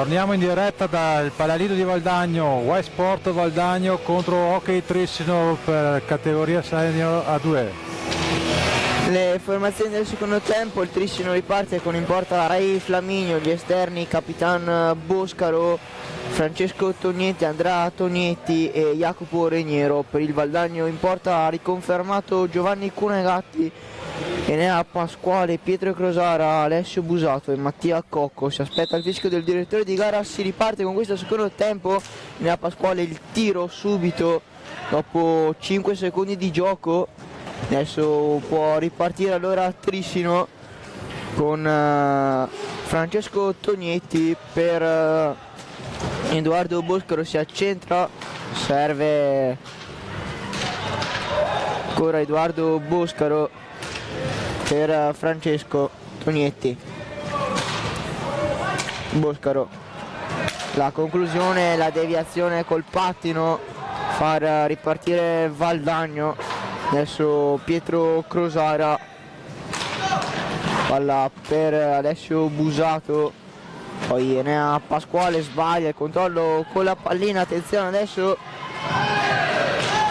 Torniamo in diretta dal Palalido di Valdagno, Y Sport Valdagno contro Hockey Trissino per categoria senior A2. Le formazioni del secondo tempo: il Trissino riparte con in porta Ray Flaminio, gli esterni Capitan Boscaro, Francesco Tognetti, Andrea Tognetti e Jacopo Reniero. Per il Valdagno in porta ha riconfermato Giovanni Cunegatti, Enea Pasquale, Pietro Crosara, Alessio Busato e Mattia Cocco. Si aspetta il fischio del direttore di gara, si riparte con questo secondo tempo. Enea Pasquale il tiro subito dopo 5 secondi di gioco. Adesso può ripartire allora Trissino con Francesco Tognetti per Edoardo Boscaro, si accentra, serve ancora Edoardo Boscaro per Francesco Tognetti. Boscaro, la conclusione, la deviazione col pattino, far ripartire Valdagno. Adesso Pietro Crosara, palla per Alessio Busato, poi Enea Pasquale sbaglia il controllo con la pallina. Attenzione, adesso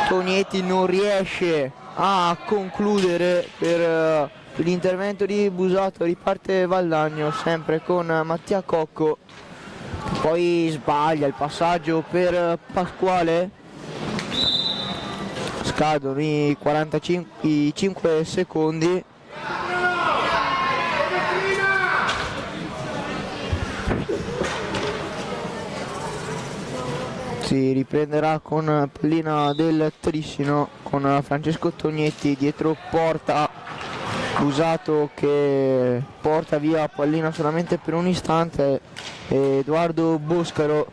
Tognetti non riesce a concludere per l'intervento di Busato. Riparte Valdagno sempre con Mattia Cocco, poi sbaglia il passaggio per Pasquale. Scadono i 5 secondi. Si riprenderà con pallina del Trissino con Francesco Tognetti dietro porta. Busato che porta via pallina solamente per un istante. Edoardo Boscaro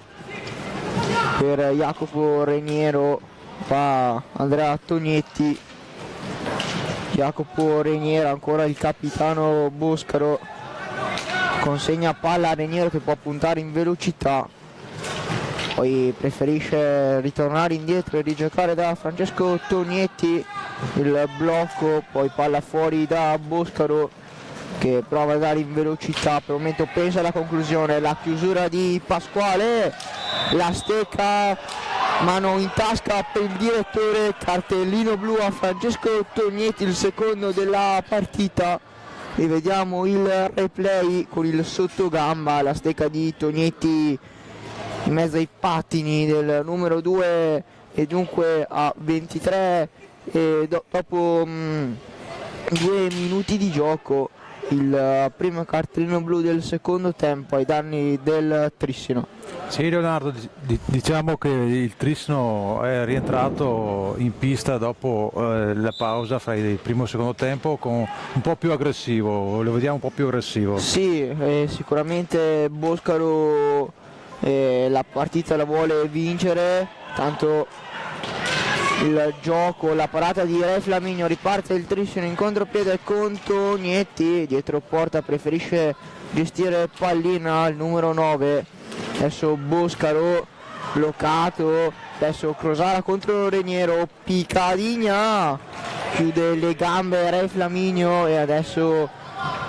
per Jacopo Reniero, fa Andrea Tognetti, Jacopo Reniero, ancora il capitano Boscaro, consegna palla a Reniero che può puntare in velocità, poi preferisce ritornare indietro e rigiocare da Francesco Tognetti. Il blocco, poi palla fuori da Boscaro che prova a dare in velocità. Per il momento pensa alla conclusione, la chiusura di Pasquale, la stecca, mano in tasca per il direttore, cartellino blu a Francesco Tognetti, il secondo della partita. Rivediamo il replay con il sottogamba, la stecca di Tognetti in mezzo ai pattini del numero 2 e dunque a 23 e dopo 2 minuti di gioco il primo cartellino blu del secondo tempo ai danni del Trissino. Sì Leonardo, diciamo che il Trissino è rientrato in pista dopo la pausa fra il primo e il secondo tempo con un po' più aggressivo, lo vediamo un po' più aggressivo. Sì, sicuramente Boscaro la partita la vuole vincere, tanto il gioco, la parata di Re Flaminio, riparte il Trissino in contropiede con Tognetti, dietro porta preferisce gestire pallina il numero 9, adesso Boscaro bloccato, adesso Crosara contro Reniero, Picadigna, chiude le gambe Re Flaminio e adesso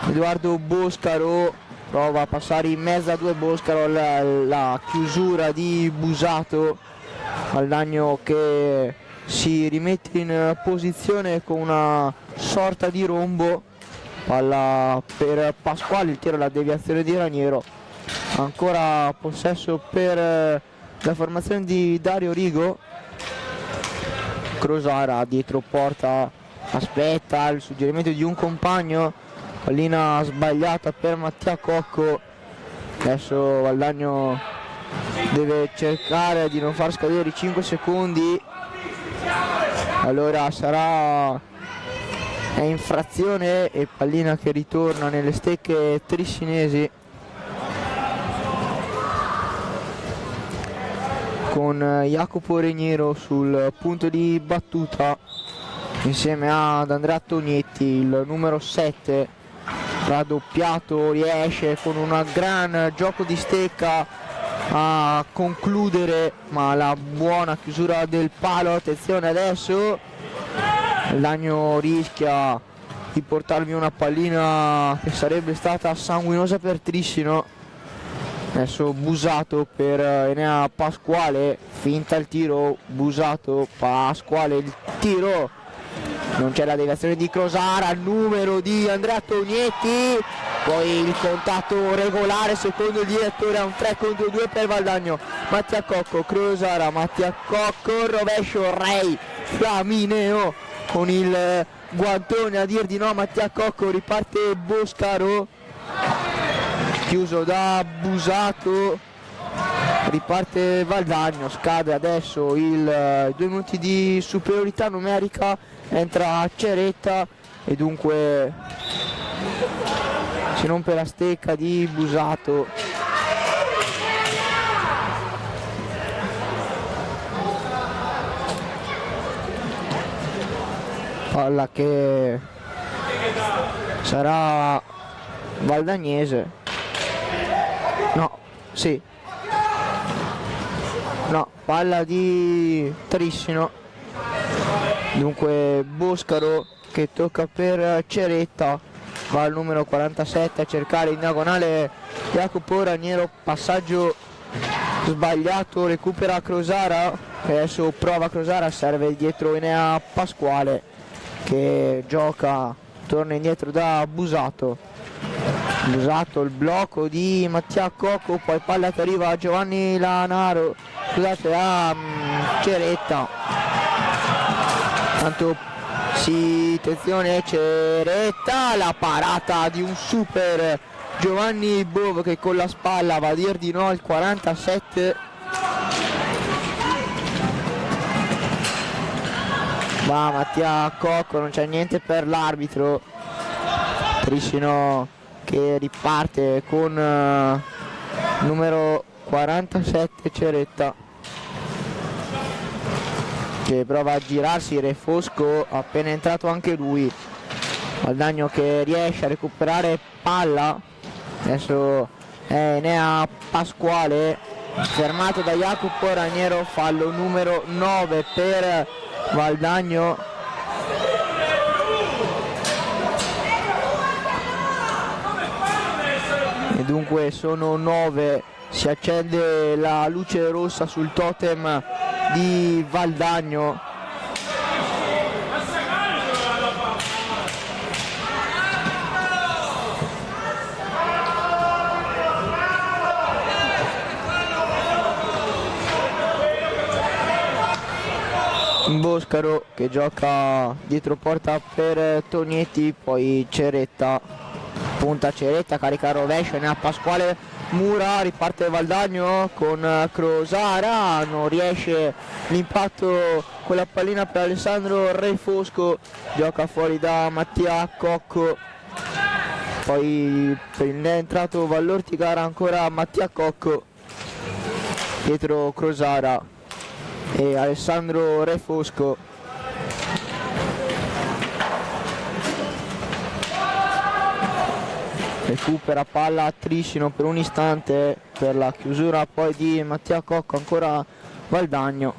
Edoardo Boscaro prova a passare in mezzo a due. Boscaro, la chiusura di Busato, Valdagno che si rimette in posizione con una sorta di rombo, palla per Pasquale, il tiro, la deviazione di Raniero, ancora possesso per la formazione di Dario Rigo. Crosara dietro porta, aspetta il suggerimento di un compagno, pallina sbagliata per Mattia Cocco. Adesso Valdagno deve cercare di non far scadere i 5 secondi, allora sarà infrazione e pallina che ritorna nelle stecche trissinesi con Jacopo Reniero sul punto di battuta insieme ad Andrea Tognetti, il numero 7 raddoppiato, riesce con un gran gioco di stecca a concludere, ma la buona chiusura del palo. Attenzione adesso, Valdagno rischia di portarvi una pallina che sarebbe stata sanguinosa per Trissino. Adesso Busato per Enea Pasquale, finta il tiro, Busato, Pasquale il tiro, non c'è la deviazione di Crosara, numero di Andrea Tognetti, poi il contatto regolare secondo il direttore a un 3 contro 2 per Valdagno. Mattia Cocco, Crosara, Mattia Cocco, rovescio Rei Flamineo con il guantone a dir di no. Mattia Cocco, riparte Boscaro, chiuso da Busato, riparte Valdagno, scade adesso il 2 minuti di superiorità numerica, entra Ceretta e dunque si rompe la stecca di Busato. Palla che sarà valdagnese. No, sì. No, palla di Trissino. Dunque Boscaro che tocca per Ceretta, va al numero 47 a cercare in diagonale Jacopo Raniero, passaggio sbagliato, recupera Crosara, che adesso prova Crosara, serve dietro Enea Pasquale che gioca, torna indietro da Busato. Busato, il blocco di Mattia Cocco, poi palla che arriva a Giovanni Lanaro, scusate, a Ceretta. Tanto sì, attenzione, Ceretta, la parata di un super Giovanni Bov che con la spalla va a dir di no al 47. Va Mattia Cocco, non c'è niente per l'arbitro. Trissino che riparte con numero 47 Ceretta, che prova a girarsi, Refosco appena entrato anche lui. Valdagno che riesce a recuperare palla, adesso è Enea Pasquale, fermato da Jacopo Raniero, fallo numero 9 per Valdagno. E dunque sono 9, si accende la luce rossa sul totem di Valdagno. Boscaro che gioca dietro porta per Tognetti, poi Ceretta, punta Ceretta, carica rovescio, Enea Pasquale, Mura, riparte Valdagno con Crosara, non riesce l'impatto con la pallina per Alessandro Refosco, gioca fuori da Mattia Cocco, poi è entrato Vallortigara, ancora Mattia Cocco, dietro Crosara e Alessandro Refosco. Recupera palla a Trissino per un istante per la chiusura poi di Mattia Cocco, ancora Valdagno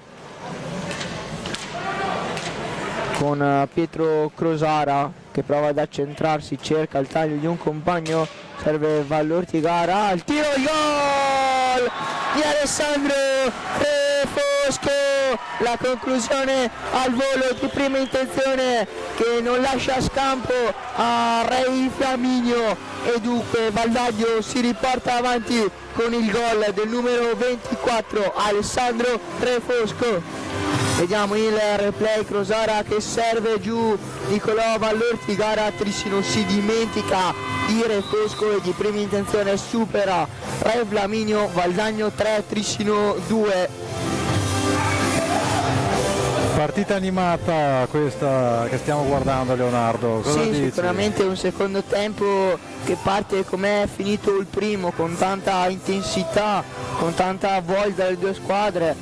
con Pietro Crosara che prova ad accentrarsi, cerca il taglio di un compagno, serve Vallortigara, il tiro, il gol di Alessandro Refosco, la conclusione al volo di prima intenzione che non lascia scampo a Rei Flaminio e dunque Valdagno si riporta avanti con il gol del numero 24 Alessandro Refosco. Vediamo il replay, Crosara che serve giù, Nicolò Vallortigara, Trissino si dimentica di Refosco e di prima intenzione supera Rei Flaminio, Valdagno 3, Trissino 2. Partita animata questa che stiamo guardando, Leonardo. Cosa sì, dici? Sicuramente un secondo tempo che parte come è finito il primo, con tanta intensità, con tanta voglia delle due squadre.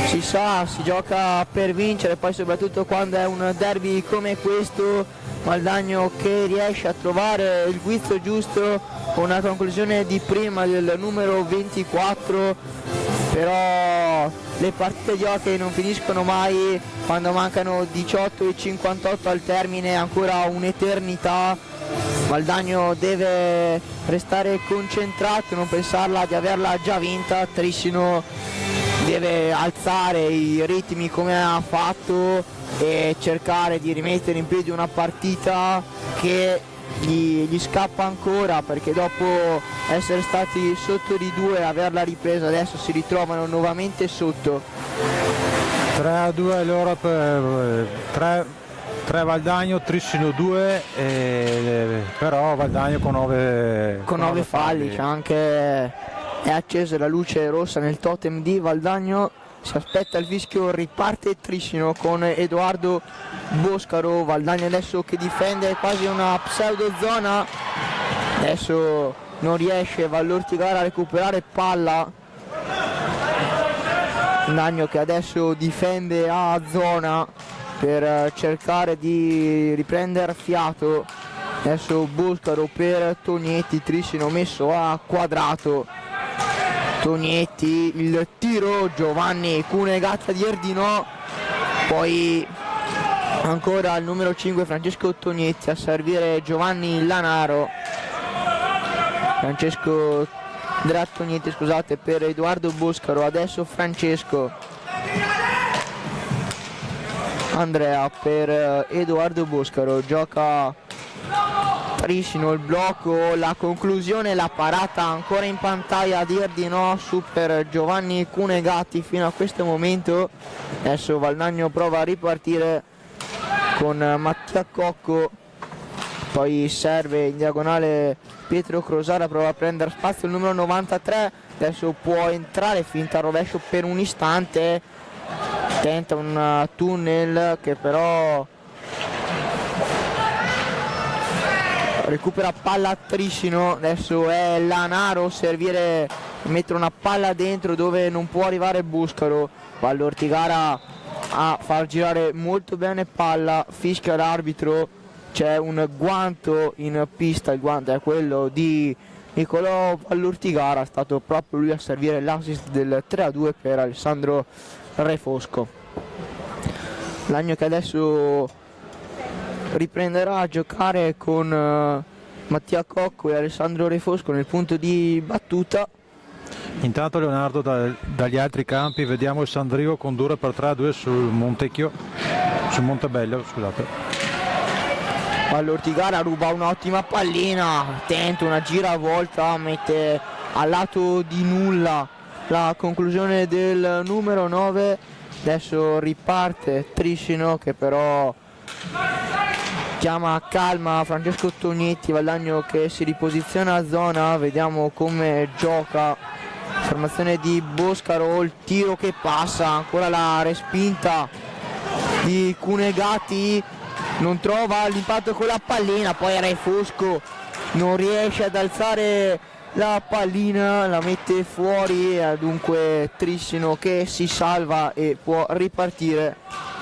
Si sa, si gioca per vincere, poi soprattutto quando è un derby come questo, Valdagno che riesce a trovare il guizzo giusto con una conclusione di prima del numero 24, però le partite di hockey non finiscono mai, quando mancano 18 e 58 al termine, ancora un'eternità, Valdagno deve restare concentrato, non pensarla di averla già vinta. Trissino deve alzare i ritmi come ha fatto e cercare di rimettere in piedi una partita che gli scappa ancora, perché dopo essere stati sotto di 2 e averla ripresa adesso si ritrovano nuovamente sotto. 3-2 loro per 3 Valdagno, Trissino 2, però Valdagno con 9 falli. C'è anche, è accesa la luce rossa nel totem di Valdagno, si aspetta il fischio, riparte Trissino con Edoardo Boscaro. Valdagno adesso che difende quasi una pseudo zona, adesso non riesce Vallortigara a recuperare palla. Valdagno che adesso difende a zona per cercare di riprendere fiato. Adesso Boscaro per Tognetti, Trissino messo a quadrato. Tognetti, il tiro, Giovanni Cunegatta di Erdino, poi ancora il numero 5 Francesco Tognetti a servire Giovanni Lanaro. Andrea Tognetti, scusate, per Edoardo Boscaro. Adesso Francesco, Andrea per Edoardo Boscaro, gioca Trissino, il blocco, la conclusione, la parata ancora in pantalla di Erdino su per Giovanni Cunegatti fino a questo momento. Adesso Valdagno prova a ripartire con Mattia Cocco, poi serve in diagonale Pietro Crosara, prova a prendere spazio il numero 93, adesso può entrare, finta rovescio per un istante, tenta un tunnel che però recupera palla a Trissino. Adesso è Lanaro servire, mettere una palla dentro dove non può arrivare Boscaro. Vallortigara a far girare molto bene palla, fischia l'arbitro, c'è un guanto in pista, il guanto è quello di Nicolò Vallortigara, è stato proprio lui a servire l'assist del 3-2 per Alessandro Refosco. Valdagno che adesso riprenderà a giocare con Mattia Cocco e Alessandro Refosco nel punto di battuta. Intanto Leonardo dagli altri campi vediamo il Sandrigo condurre per 3-2 sul Montebello, scusate. Vallortigara ruba un'ottima pallina, attento, una giravolta, mette al lato di nulla la conclusione del numero 9. Adesso riparte Trissino che però chiama a calma Francesco Tognetti. Valdagno che si riposiziona a zona, vediamo come gioca, formazione di Boscaro, il tiro che passa, ancora la respinta di Cunegatti, non trova l'impatto con la pallina, poi Refosco non riesce ad alzare la pallina, la mette fuori, dunque Trissino che si salva e può ripartire.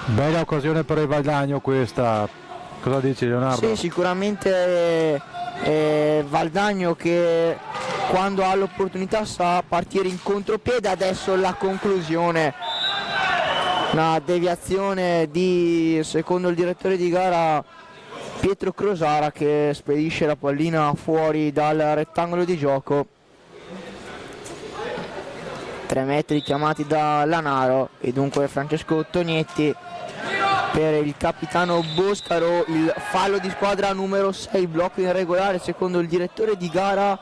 Bella occasione per il Valdagno questa, cosa dici Leonardo? Sì, sicuramente Valdagno che quando ha l'opportunità sa partire in contropiede. Adesso la conclusione, una deviazione di, secondo il direttore di gara Pietro Crosara, che spedisce la pallina fuori dal rettangolo di gioco. 3 metri chiamati da Lanaro e dunque Francesco Tognetti per il capitano Boscaro, il fallo di squadra numero 6, blocco irregolare secondo il direttore di gara,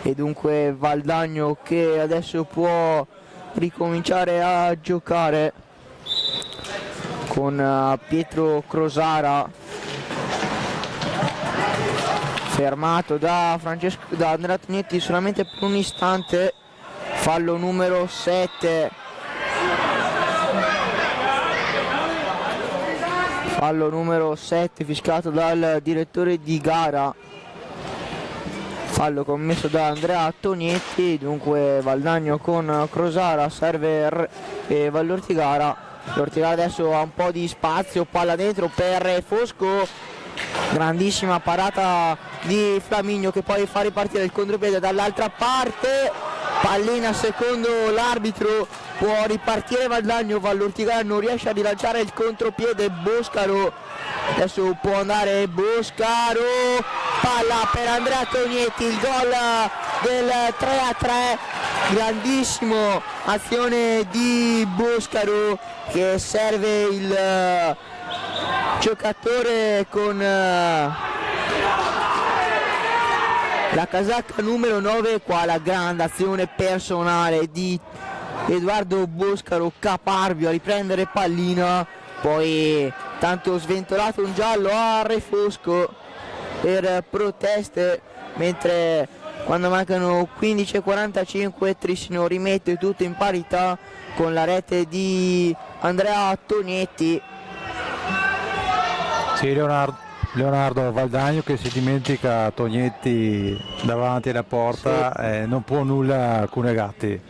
e dunque Valdagno che adesso può ricominciare a giocare con Pietro Crosara fermato da Andrea Tognetti solamente per un istante. Fallo numero 7, fallo numero 7 fischiato dal direttore di gara, fallo commesso da Andrea Tognetti. Dunque Valdagno con Crosara, serve Vallortigara. Vallortigara adesso ha un po' di spazio, palla dentro per Refosco, grandissima parata di Flaminio che poi fa ripartire il contropiede dall'altra parte, pallina secondo l'arbitro, può ripartire Valdagno. Vallortigara non riesce a rilanciare il contropiede. Boscaro adesso può andare, Boscaro palla per Andrea Tognetti, il gol del 3-3, grandissimo azione di Boscaro che serve il giocatore con la casacca numero 9, qua la grande azione personale di Edoardo Boscaro, caparbio a riprendere pallina, poi tanto sventolato un giallo a Refosco per proteste, mentre quando mancano 15:45 Trissino rimette tutto in parità con la rete di Andrea Tognetti. Sì, Leonardo Valdagno che si dimentica Tognetti davanti alla porta, sì. E non può nulla Cunegatti.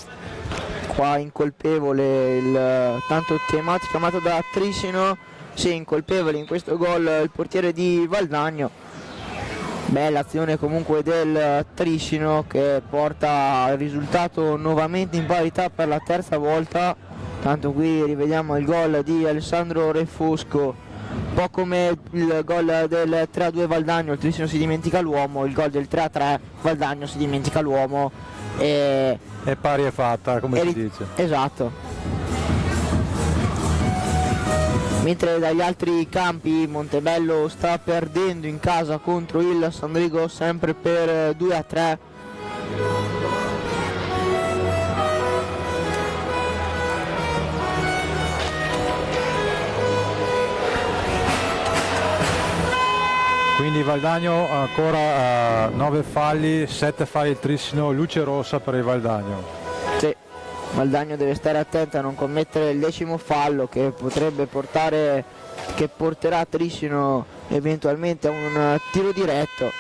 Qua incolpevole il tanto chiamato da Trissino, sì, incolpevole in questo gol il portiere di Valdagno. Bella azione comunque del Trissino che porta il risultato nuovamente in parità per la terza volta, tanto qui rivediamo il gol di Alessandro Refosco, un po' come il gol del 3-2 Valdagno, il Trissino si dimentica l'uomo, il gol del 3-3 Valdagno si dimentica l'uomo e pari è fatta, come si dice. Esatto. Mentre dagli altri campi Montebello sta perdendo in casa contro il Sandrigo sempre per 2-3. Quindi Valdagno ancora 9 falli, 7 falli il Trissino, luce rossa per il Valdagno. Sì, Valdagno deve stare attento a non commettere il 10° fallo che potrebbe porterà Trissino eventualmente a un tiro diretto.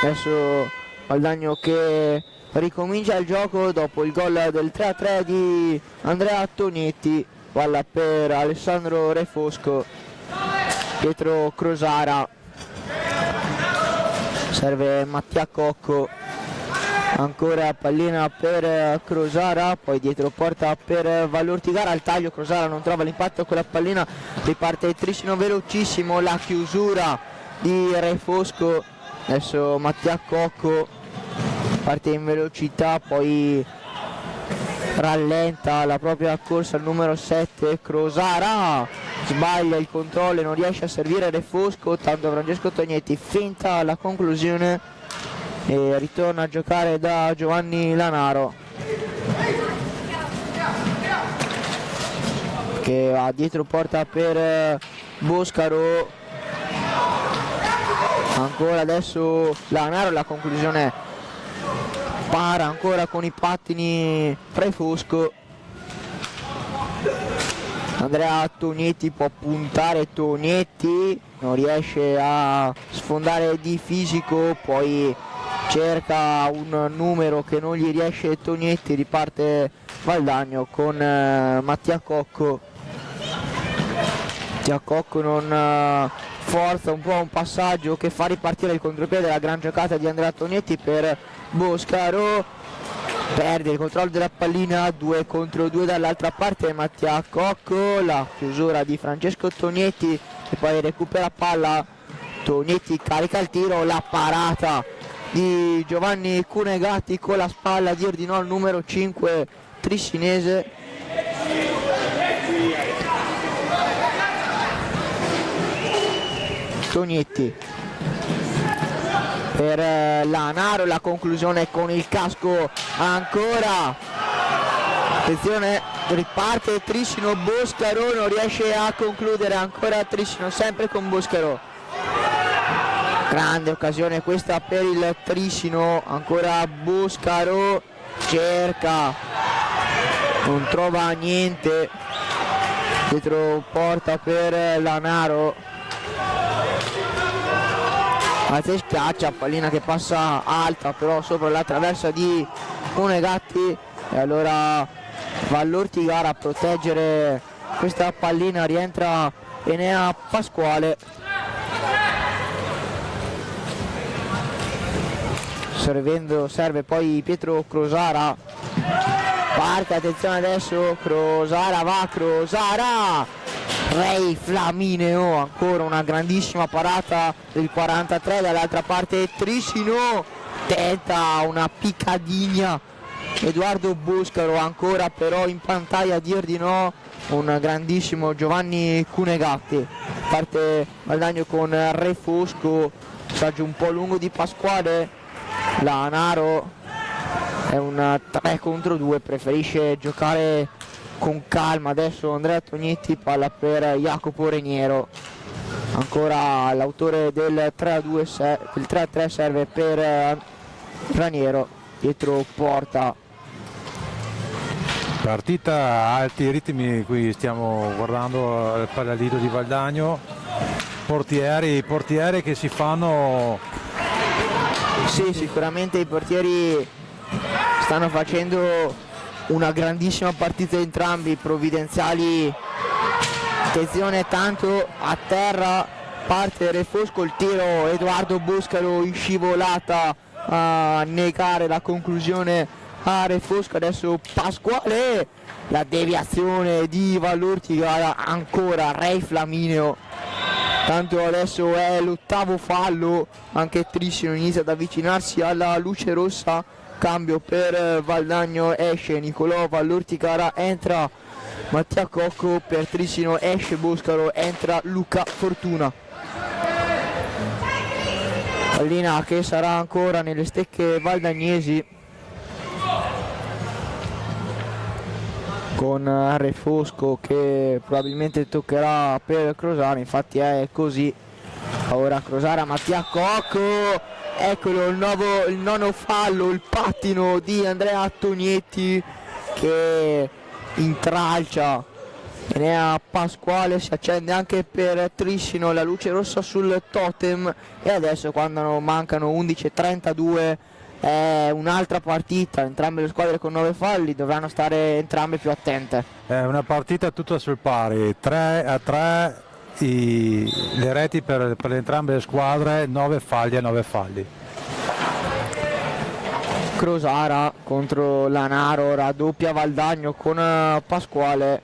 Adesso Valdagno che ricomincia il gioco dopo il gol del 3-3 di Andrea Tognetti, palla per Alessandro Refosco, Pietro Crosara. Serve Mattia Cocco, ancora pallina per Crosara, poi dietro porta per Vallortigara, al taglio Crosara non trova l'impatto con la pallina, riparte Trissino velocissimo, la chiusura di Refosco, adesso Mattia Cocco parte in velocità, poi rallenta la propria corsa al numero 7 Crosara, sbaglia il controllo e non riesce a servire Refosco, tanto Francesco Tognetti finta la conclusione e ritorna a giocare da Giovanni Lanaro che va dietro porta per Boscaro, ancora adesso Lanaro, la conclusione para ancora con i pattini Refosco. Andrea Tognetti può puntare, Tognetti non riesce a sfondare di fisico, poi cerca un numero che non gli riesce Tognetti, riparte Valdagno con Mattia Cocco. Mattia Cocco non forza un po' un passaggio che fa ripartire il contropiede, la gran giocata di Andrea Tognetti per Boscaro, perde il controllo della pallina, 2 contro 2 dall'altra parte Mattia Cocco, la chiusura di Francesco Tognetti e poi recupera palla, Tognetti carica il tiro, la parata di Giovanni Cunegatti con la spalla di ordinò il numero 5 trissinese. Tognetti per Lanaro, la conclusione con il casco ancora, attenzione, riparte Trissino, Boscaro non riesce a concludere, ancora Trissino sempre con Boscaro, grande occasione questa per il Trissino, ancora Boscaro, cerca, non trova niente, dietro porta per Lanaro, Alze schiaccia, pallina che passa alta però sopra la traversa di Cunegatti e allora Vallortigara a proteggere questa pallina, rientra Enea Pasquale. Serve poi Pietro Crosara, parte, attenzione adesso, Crosara va, Crosara Ray Flamineo, ancora una grandissima parata del 43, dall'altra parte Trissino tenta una piccadigna, Edoardo Boscaro ancora però in pantalla a dir di no, un grandissimo Giovanni Cunegatti. Parte Valdagno con Re Fosco, passaggio un po' lungo di Pasquale, Lanaro è un 3 contro 2, preferisce giocare con calma. Adesso Andrea Tognetti, palla per Jacopo Reniero, ancora l'autore del 3-2, il 3-3 serve per Raniero, dietro porta. Partita a alti ritmi, qui stiamo guardando il Palalido di Valdagno, portieri che si fanno. Sì, sicuramente i portieri stanno facendo una grandissima partita entrambi, provvidenziali. Attenzione, tanto a terra, parte Re Fosco, il tiro, Edoardo Boscaro in scivolata a negare la conclusione a Re Fosco. Adesso Pasquale, la deviazione di Vallortigara, ancora Ray Flamineo, tanto adesso è l'8º fallo, anche Trissino inizia ad avvicinarsi alla luce rossa. Cambio per Valdagno, esce Nicolò Vallortigara, entra Mattia Cocco, per Trissino esce Boscaro, entra Luca Fortuna. Pallina che sarà ancora nelle stecche valdagnesi, con Re Fosco che probabilmente toccherà per Crosara, infatti è così. Ora Crosara, Mattia Cocco, eccolo il nono fallo, il pattino di Andrea Tognetti che intralcia Enea Pasquale, si accende anche per Trissino la luce rossa sul totem, e adesso quando mancano 11:32 è un'altra partita, entrambe le squadre con 9 falli, dovranno stare entrambe più attente. È una partita tutta sul pari, 3-3 le reti per entrambe le squadre, 9 falli a 9 falli. Crosara contro Lanaro, raddoppia Valdagno con Pasquale,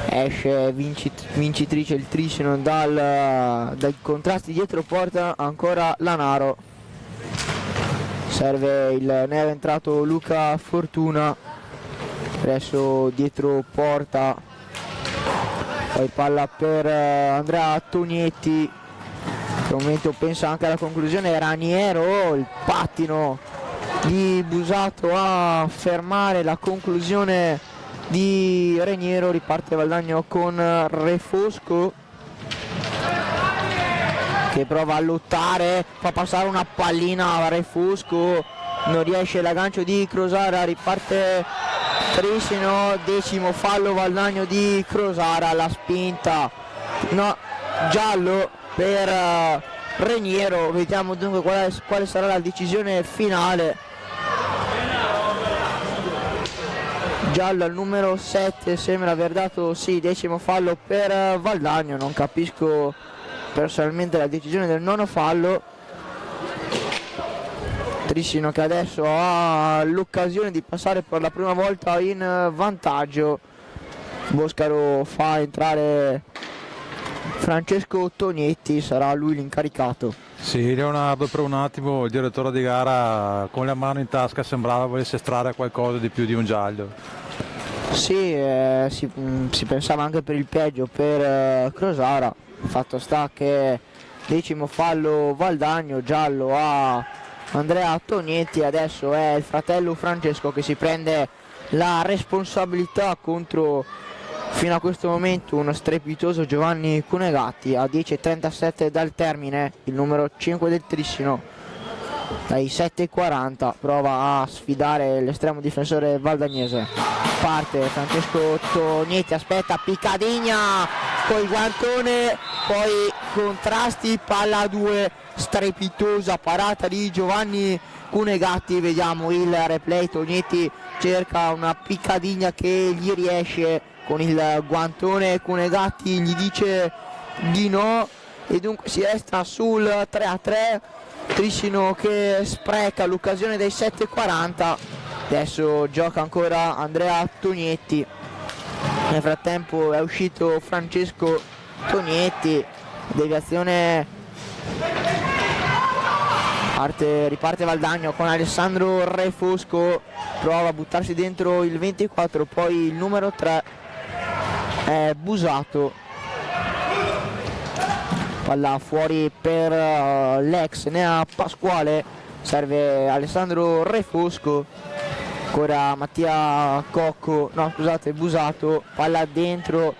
esce vincitrice il Trissino dai contrasti dietro porta, ancora Lanaro, serve il neo entrato Luca Fortuna, adesso dietro porta, poi palla per Andrea Tognetti, per un momento pensa anche alla conclusione Raniero, il pattino di Busato a fermare la conclusione di Reniero. Riparte Valdagno con Re Fosco che prova a lottare, fa passare una pallina a Re Fosco, non riesce, l'aggancio di Crosara, riparte Trissino, 10° fallo Valdagno di Crosara, la spinta, no, giallo per Reniero. Vediamo dunque quale sarà la decisione finale. Giallo al numero 7, sembra aver dato sì, 10° fallo per Valdagno, non capisco personalmente la decisione del nono fallo. Trissino che adesso ha l'occasione di passare per la prima volta in vantaggio, Boscaro fa entrare Francesco Tognetti, sarà lui l'incaricato. Sì, Leonardo, per un attimo il direttore di gara con la mano in tasca sembrava volesse estrarre qualcosa di più di un giallo. Sì, si pensava anche per il peggio per Crosara, fatto sta che 10° fallo Valdagno, giallo a Andrea Tognetti, adesso è il fratello Francesco che si prende la responsabilità contro, fino a questo momento, uno strepitoso Giovanni Cunegatti. A 10:37 dal termine, il numero 5 del Trissino, dai 7:40 prova a sfidare l'estremo difensore valdagnese. Parte Francesco Tognetti, aspetta, piccadigna col guantone, poi contrasti, palla a 2, strepitosa parata di Giovanni Cunegatti. Vediamo il replay, Tognetti cerca una piccadigna che gli riesce con il guantone, Cunegatti gli dice di no e dunque si resta sul 3-3. Trissino che spreca l'occasione dei 7:40, adesso gioca ancora Andrea Tognetti. Nel frattempo è uscito Francesco Tonietti, deviazione, riparte Valdagno con Alessandro Refosco, prova a buttarsi dentro il 24, poi il numero 3 è Busato, palla fuori per l'ex Enea Pasquale, serve Alessandro Refosco, ancora Mattia Cocco, no scusate, Busato, palla dentro,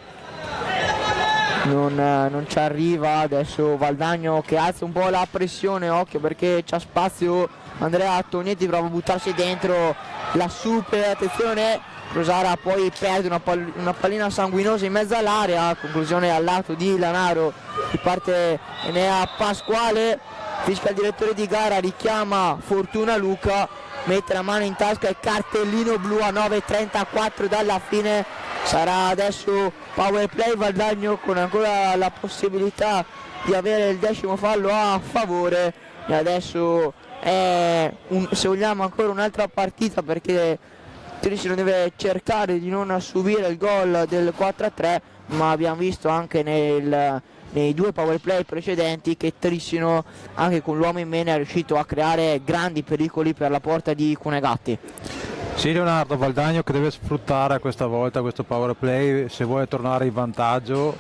non ci arriva. Adesso Valdagno che alza un po' la pressione, occhio perché c'ha spazio Andrea Tonietti, prova a buttarsi dentro, la super, attenzione, Crosara poi perde una pallina sanguinosa in mezzo all'area, conclusione al lato di Lanaro, riparte Enea Pasquale, fischia il direttore di gara, richiama Fortuna Luca, mette la mano in tasca e cartellino blu a 9:34 dalla fine. Sarà adesso power play Valdagno con ancora la possibilità di avere il 10° fallo a favore, e adesso è se vogliamo ancora un'altra partita, perché Trissino deve cercare di non subire il gol del 4-3, ma abbiamo visto anche nei 2 power play precedenti che Trissino anche con l'uomo in meno è riuscito a creare grandi pericoli per la porta di Cunegatti. Sì, Leonardo, Valdagno che deve sfruttare questa volta questo power play se vuole tornare in vantaggio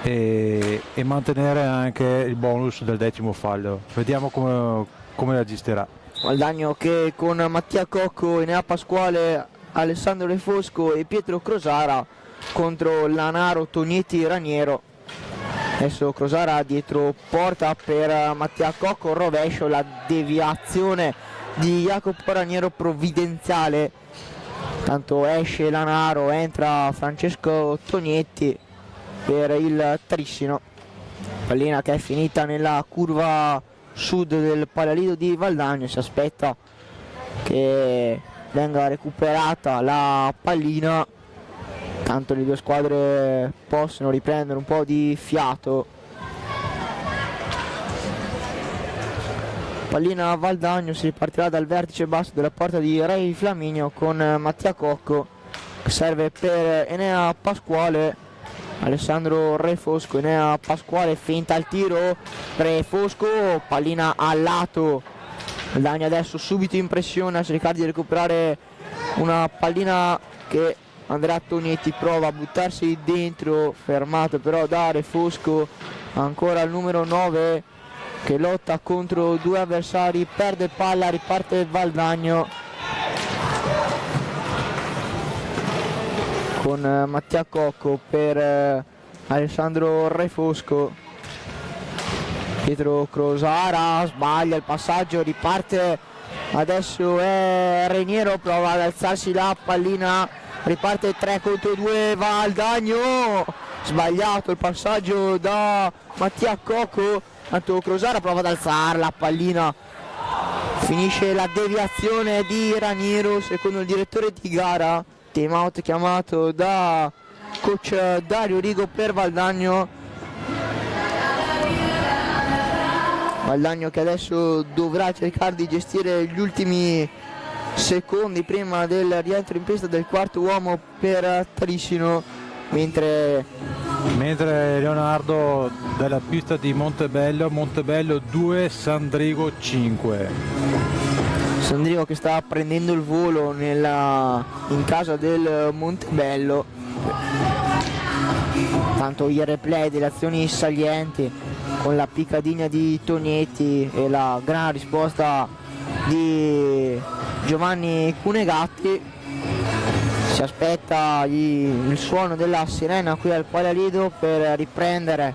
e mantenere anche il bonus del 10° fallo. Vediamo come reagistirà. Valdagno che con Mattia Cocco, Enea Pasquale, Alessandro Refosco e Pietro Crosara contro Lanaro, Tonietti, Raniero. Adesso Crosara dietro porta per Mattia Cocco, rovescio, la deviazione di Jacopo Raniero provvidenziale, tanto esce Lanaro, entra Francesco Tonietti per il Trissino, pallina che è finita nella curva sud del Palalido di Valdagno, si aspetta che venga recuperata la pallina, tanto le 2 squadre possono riprendere un po' di fiato. Pallina a Valdagno, si ripartirà dal vertice basso della porta di Ray Flaminio con Mattia Cocco, che serve per Enea Pasquale, Alessandro Refosco, Enea Pasquale, finta il tiro, Refosco, pallina al lato, Valdagno adesso subito in pressione a cercare di recuperare una pallina che Andrea Tonietti prova a buttarsi dentro, fermato però da Refosco, ancora il numero 9 che lotta contro 2 avversari, perde palla, riparte Valdagno con Mattia Cocco per Alessandro Refosco, Pietro Crosara sbaglia il passaggio, riparte adesso è Raniero, prova ad alzarsi la pallina, riparte 3 contro 2 Valdagno, sbagliato il passaggio da Mattia Cocco, tanto Crosara prova ad alzare la pallina, finisce la deviazione di Raniero secondo il direttore di gara, time out chiamato da coach Dario Rigo per Valdagno. Valdagno che adesso dovrà cercare di gestire gli ultimi secondi prima del rientro in pista del 4º uomo per Trissino, mentre Leonardo dalla pista di Montebello 2, Sandrigo 5. Sandrigo che sta prendendo il volo in casa del Montebello, tanto i replay delle azioni salienti con la piccadina di Tonietti e la gran risposta di Giovanni Cunegatti. Si aspetta il suono della sirena qui al Palalido per riprendere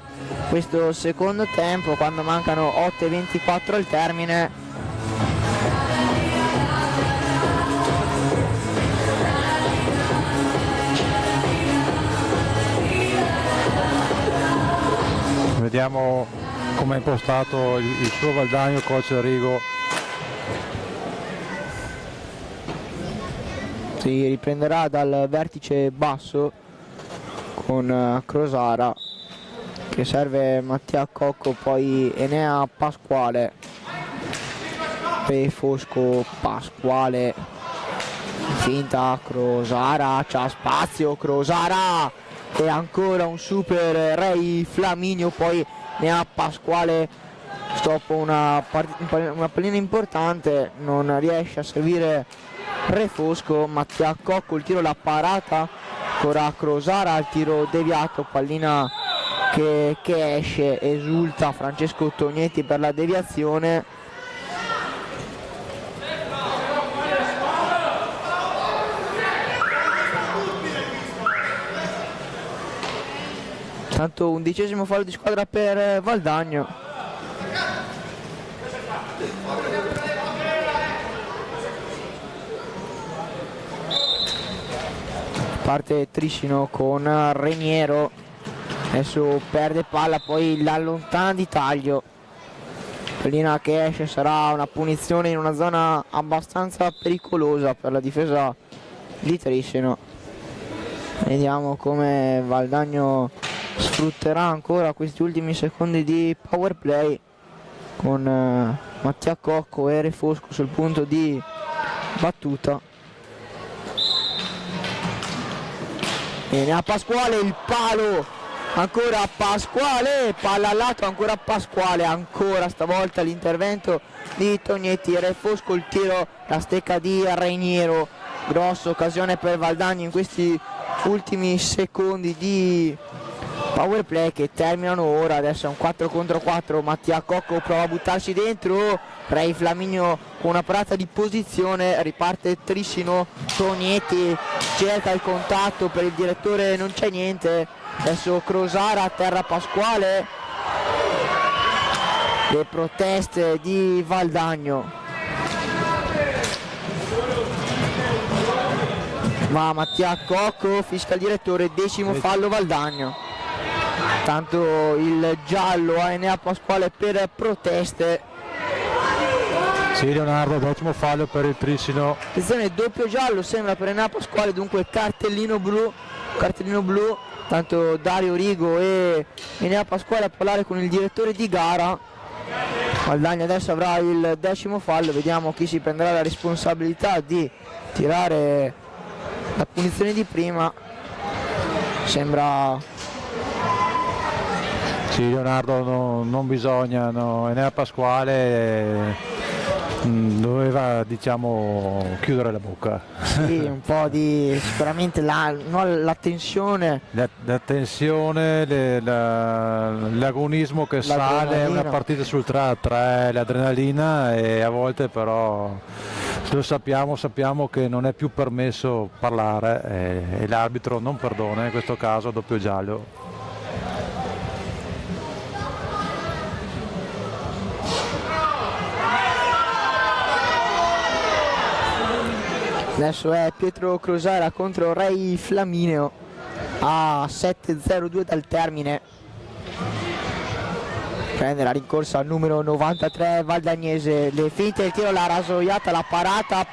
questo secondo tempo quando mancano 8:24 al termine. Vediamo come ha impostato il suo Valdagno, coach Rigo. Si riprenderà dal vertice basso con Crosara che serve Mattia Cocco, poi Enea Pasquale, Refosco, Pasquale, finta Crosara, c'ha spazio Crosara e ancora un super Ray Flaminio, poi ne ha Pasquale, stoppa una pallina importante, non riesce a servire Re Fosco. Mattia Cocco il tiro, la parata, ancora Crosara il tiro deviato, pallina che esce, esulta Francesco Tognetti per la deviazione. Tanto 11° fallo di squadra per Valdagno. Parte Triscino con Reniero, adesso perde palla, poi l'allontana di taglio, pallina che esce, sarà una punizione in una zona abbastanza pericolosa per la difesa di Triscino. Vediamo come Valdagno sfrutterà ancora questi ultimi secondi di power play con Mattia Cocco e Re Fosco sul punto di battuta. Bene, a Pasquale il palo, ancora Pasquale, palla al lato, ancora Pasquale, ancora stavolta l'intervento di Tognetti. Re Fosco il tiro, la stecca di Reniero, grossa occasione per Valdagno in questi ultimi secondi di power play che terminano ora. Adesso è un 4 contro 4, Mattia Cocco prova a buttarsi dentro, Ray Flaminio con una parata di posizione, riparte Triscino, Tognetti cerca il contatto, per il direttore non c'è niente, adesso Crosara a terra Pasquale, le proteste di Valdagno, ma Mattia Cocco fischia il direttore, 10° fallo Valdagno. Tanto il giallo a Enea Pasquale per proteste. Sì, Leonardo, 10° fallo per il Triscino. Attenzione, doppio giallo sembra per Enea Pasquale, dunque cartellino blu, tanto Dario Rigo e Enea Pasquale a parlare con il direttore di gara. Valdagno adesso avrà il 10° fallo, vediamo chi si prenderà la responsabilità di tirare la punizione di prima. Sembra... Sì, Leonardo, non bisogna, no. Enea Pasquale doveva, diciamo, chiudere la bocca. Sì, un po' di sicuramente la tensione. La tensione, l'agonismo che sale, una partita sul 3-3, l'adrenalina, e a volte però lo sappiamo che non è più permesso parlare e l'arbitro non perdona, in questo caso doppio giallo. Adesso è Pietro Crosara contro Ray Flaminio a 7:02 dal termine. Prende la rincorsa al numero 93 Valdagnese, le finte, il tiro, la rasoiata, la parata,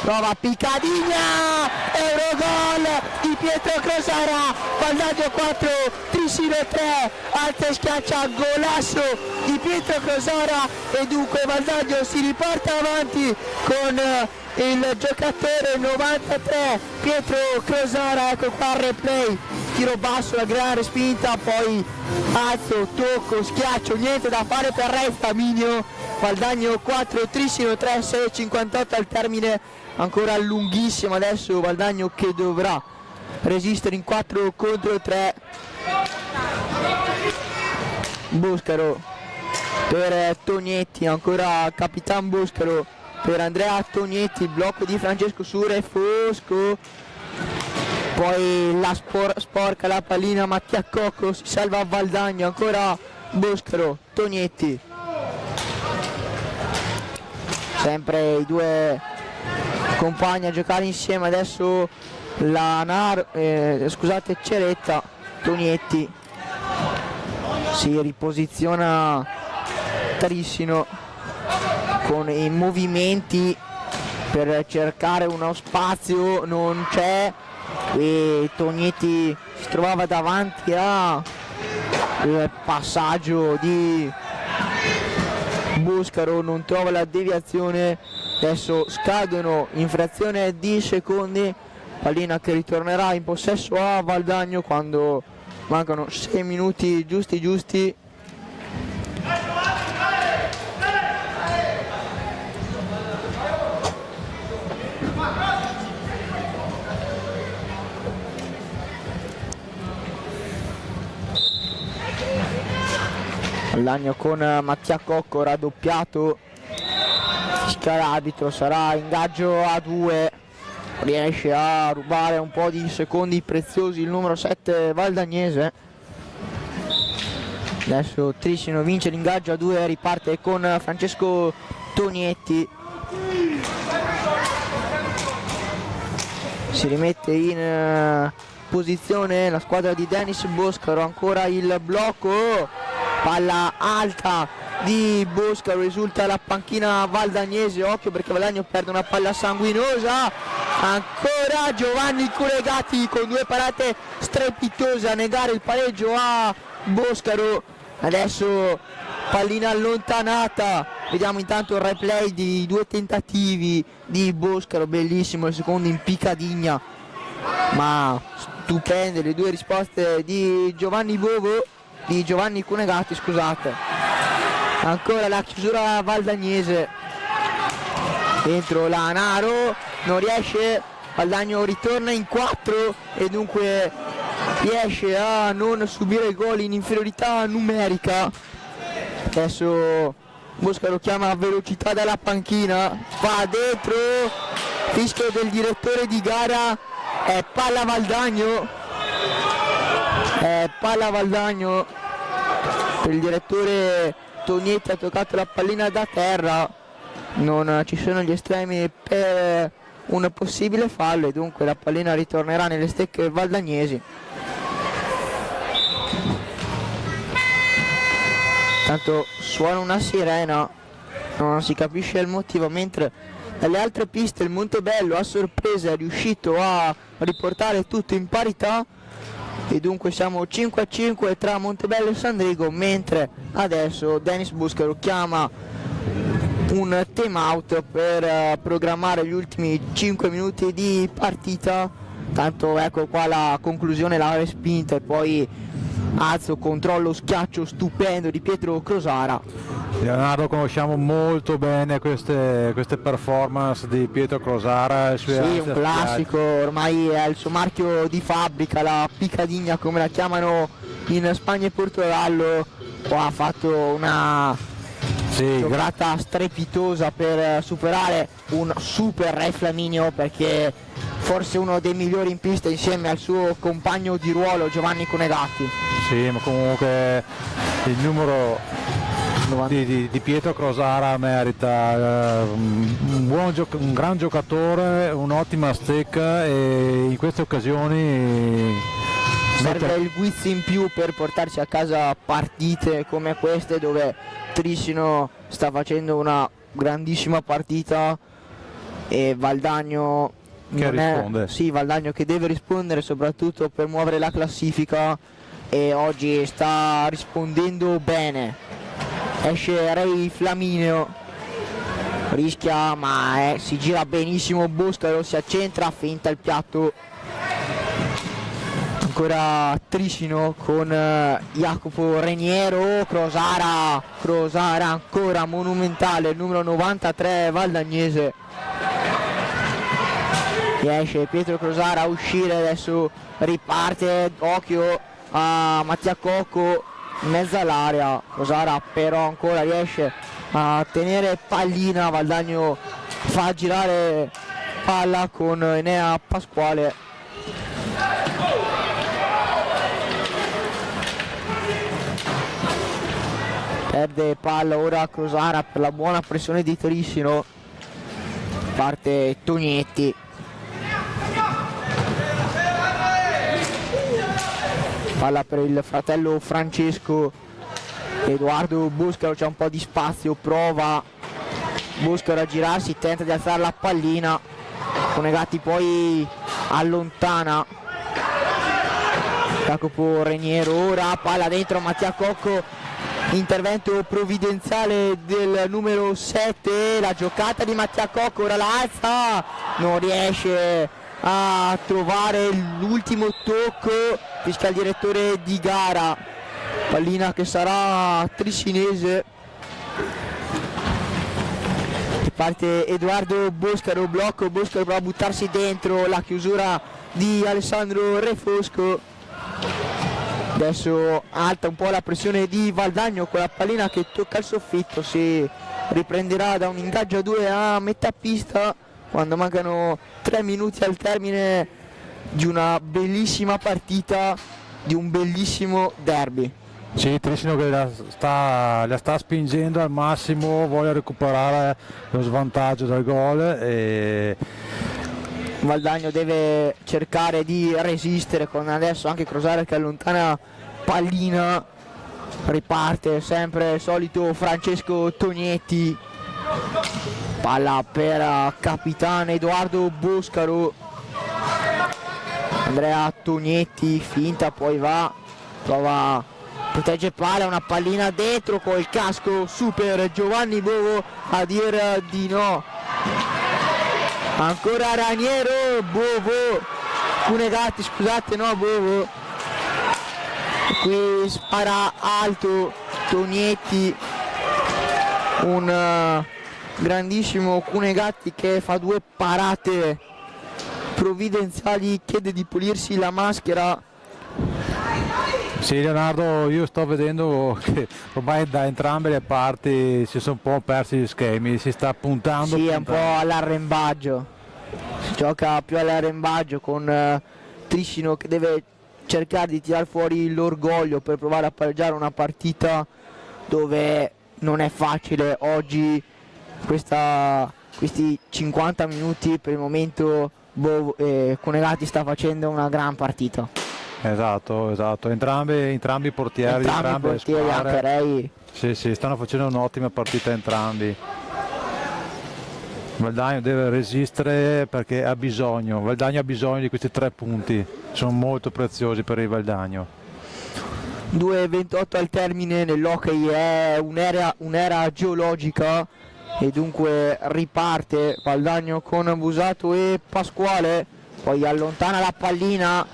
prova Piccadigna, Eurogol di Pietro Crosara, Valdagno 4, Triscino 3, alza e schiaccia, golasso di Pietro Crosara, e dunque Valdagno si riporta avanti con il giocatore 93 Pietro Crosara. Ecco qua il replay, tiro basso, la gran respinta, poi alzo, tocco, schiaccio, niente da fare per Ray Flaminio. Valdagno 4, Triscino 3, 6:58 al termine, ancora lunghissimo adesso Valdagno che dovrà resistere in 4 contro 3. Boscaro per Tognetti, ancora Capitan Boscaro per Andrea Tognetti, blocco di Francesco su Re Fosco, poi la sporca la pallina, Mattia Cocco, si salva a Valdagno, ancora Boscaro, Tognetti, sempre i due compagni a giocare insieme. Adesso Ceretta, Tognetti, si riposiziona Triscino con i movimenti per cercare uno spazio, non c'è, e Tognetti si trovava davanti al passaggio di Boscaro, non trova la deviazione, Adesso scadono in frazione di secondi, pallina che ritornerà in possesso a Valdagno quando mancano 6 minuti giusti. Valdagno con Mattia Cocco raddoppiato, fischia l'arbitro, sarà ingaggio a 2, riesce a rubare un po' di secondi preziosi il numero 7 valdagnese. Adesso Trissino vince l'ingaggio a 2, riparte con Francesco Tonietti, si rimette in posizione la squadra di Dennis Boscaro, ancora il blocco, palla alta di Boscaro, risulta la panchina valdagnese, occhio perché Valdagno perde una palla sanguinosa, ancora Giovanni Culegati con 2 parate strepitose a negare il pareggio a Boscaro. Adesso pallina allontanata, vediamo intanto il replay di 2 tentativi di Boscaro, bellissimo il secondo in piccadigna, ma stupende le 2 risposte di Giovanni Culegati, scusate. Ancora la chiusura valdagnese, dentro Lanaro, non riesce, Valdagno ritorna in 4 e dunque riesce a non subire il gol in inferiorità numerica. Adesso Boscaro chiama velocità dalla panchina, va dentro, fischio del direttore di gara, è palla Valdagno, il direttore Tonietti ha toccato la pallina da terra, non ci sono gli estremi per un possibile fallo e dunque la pallina ritornerà nelle stecche valdagnesi. Tanto suona una sirena, non si capisce il motivo, mentre dalle altre piste il Montebello a sorpresa è riuscito a riportare tutto in parità e dunque siamo 5-5 tra Montebello e Sandrigo, mentre adesso Dennis Boscaro chiama un time out per programmare gli ultimi 5 minuti di partita. Tanto ecco qua la conclusione, la respinta e poi alzo, controllo, schiaccio stupendo di Pietro Crosara. Leonardo, conosciamo molto bene queste performance di Pietro Crosara. Sì, un classico, ormai è il suo marchio di fabbrica, la piccadigna come la chiamano in Spagna e Portogallo. Qua ha fatto una giocata strepitosa per superare un super Re Flaminio, perché forse uno dei migliori in pista insieme al suo compagno di ruolo Giovanni Culegati. Sì, ma comunque il numero di Pietro Crosara merita, un gran giocatore, un'ottima stecca e in queste occasioni serve il guizzo in più per portarsi a casa partite come queste dove Trissino sta facendo una grandissima partita e Valdagno che risponde. Valdagno che deve rispondere soprattutto per muovere la classifica e oggi sta rispondendo bene. Esce Re Flaminio, rischia ma si gira benissimo Boscaro, si accentra, feinta il piatto. Ancora Trissino con Jacopo Reniero, Crosara ancora monumentale, il numero 93 valdagnese. Riesce Pietro Crosara a uscire, adesso riparte, occhio a Mattia Cocco in mezzo all'area, Crosara però ancora riesce a tenere pallina, Valdagno fa girare palla con Enea Pasquale. Perde palla ora Crosara per la buona pressione di Trissino, parte Tonietti. Palla per il fratello Francesco, Edoardo Boscaro, c'è un po' di spazio, prova Boscaro a girarsi, tenta di alzare la pallina, Culegati poi allontana. Jacopo Reniero ora, palla dentro, Mattia Cocco intervento provvidenziale del numero 7, la giocata di Mattia Cocco, ora la alza, non riesce a trovare l'ultimo tocco, fischia il direttore di gara, pallina che sarà tricinese. Parte Edoardo Boscaro, blocco, Boscaro prova a buttarsi dentro, la chiusura di Alessandro Refosco. Adesso alta un po' la pressione di Valdagno con la pallina che tocca il soffitto, si riprenderà da un ingaggio a 2 a metà pista quando mancano 3 minuti al termine di una bellissima partita, di un bellissimo derby. Sì, Trissino che la sta spingendo al massimo, vuole recuperare lo svantaggio dal gol e Valdagno deve cercare di resistere con adesso anche Crosare che allontana pallina, riparte sempre il solito Francesco Tognetti, palla per capitano Edoardo Boscaro, Andrea Tognetti finta, poi va, prova, protegge palla, una pallina dentro col casco super Giovanni Bovo a dire di no. Ancora Raniero, Bovo, Cunegatti, scusate, no, Bovo. Qui spara alto Tognetti, un grandissimo Cunegatti che fa 2 parate provvidenziali, chiede di pulirsi la maschera. Sì Leonardo, io sto vedendo che ormai da entrambe le parti si sono un po' persi gli schemi, si sta puntando. Sì, è un po' all'arrembaggio, si gioca più all'arrembaggio con Trissino che deve cercare di tirare fuori l'orgoglio per provare a pareggiare una partita dove non è facile oggi. Questi 50 minuti per il momento Cunegatti sta facendo una gran partita. Esatto, entrambi i portieri, Entrambi i portieri, anche Rei. Sì, stanno facendo un'ottima partita entrambi. Valdagno deve resistere perché Valdagno ha bisogno di questi 3 punti, sono molto preziosi per il Valdagno. 2:28 al termine, nell'hockey è un'era geologica e dunque riparte Valdagno con Busato e Pasquale, poi allontana la pallina,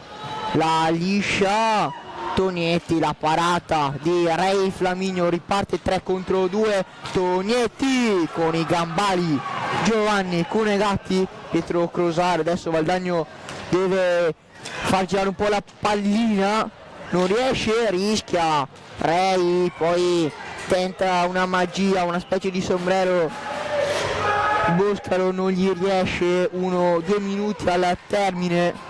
la liscia Tognetti, la parata di Rei Flaminio, riparte 3 contro 2 Tognetti con i gambali Giovanni Cunegatti, Pietro Crosare. Adesso Valdagno deve far girare un po' la pallina, non riesce, rischia Rei, poi tenta una magia, una specie di sombrero, Boscaro non gli riesce, 2 minuti al termine.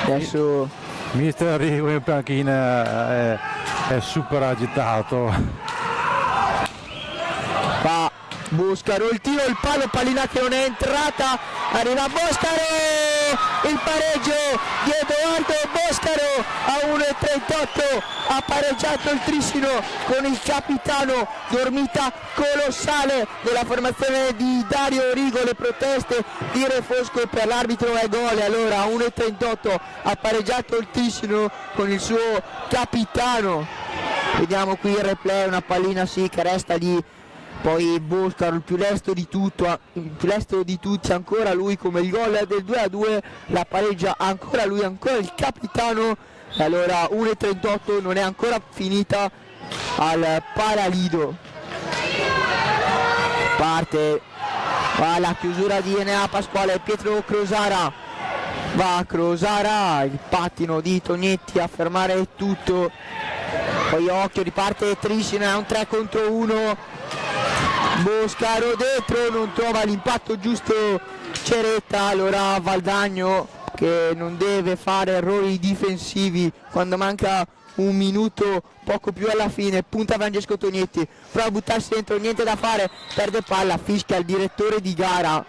Adesso Mister Rigo in panchina è super agitato. fa Boscaro, il tiro, il palo, pallina che non è entrata, arriva Boscaro, il pareggio di Edoardo Boscaro a 1:38, ha pareggiato il Trissino con il capitano, dormita colossale della formazione di Dario Rigo, le proteste di Refosco per l'arbitro è gol, allora a 1:38 ha pareggiato il Trissino con il suo capitano. Vediamo qui il replay, una pallina sì che resta lì. Poi Boscaro, il più lesto di tutti, ancora lui come il gol del 2-2, la pareggia ancora lui, ancora il capitano. E allora 1:38, non è ancora finita al Paralido. Parte, va la chiusura di Enea Pasquale, Pietro Crosara, va Crosara, il pattino di Tognetti a fermare tutto. Poi occhio, riparte Trissino, è un 3 contro 1. Boscaro dentro, non trova l'impatto giusto Ceretta, allora Valdagno che non deve fare errori difensivi quando manca un minuto, poco più alla fine, punta Francesco Tognetti, prova a buttarsi dentro, niente da fare, perde palla, fischia il direttore di gara.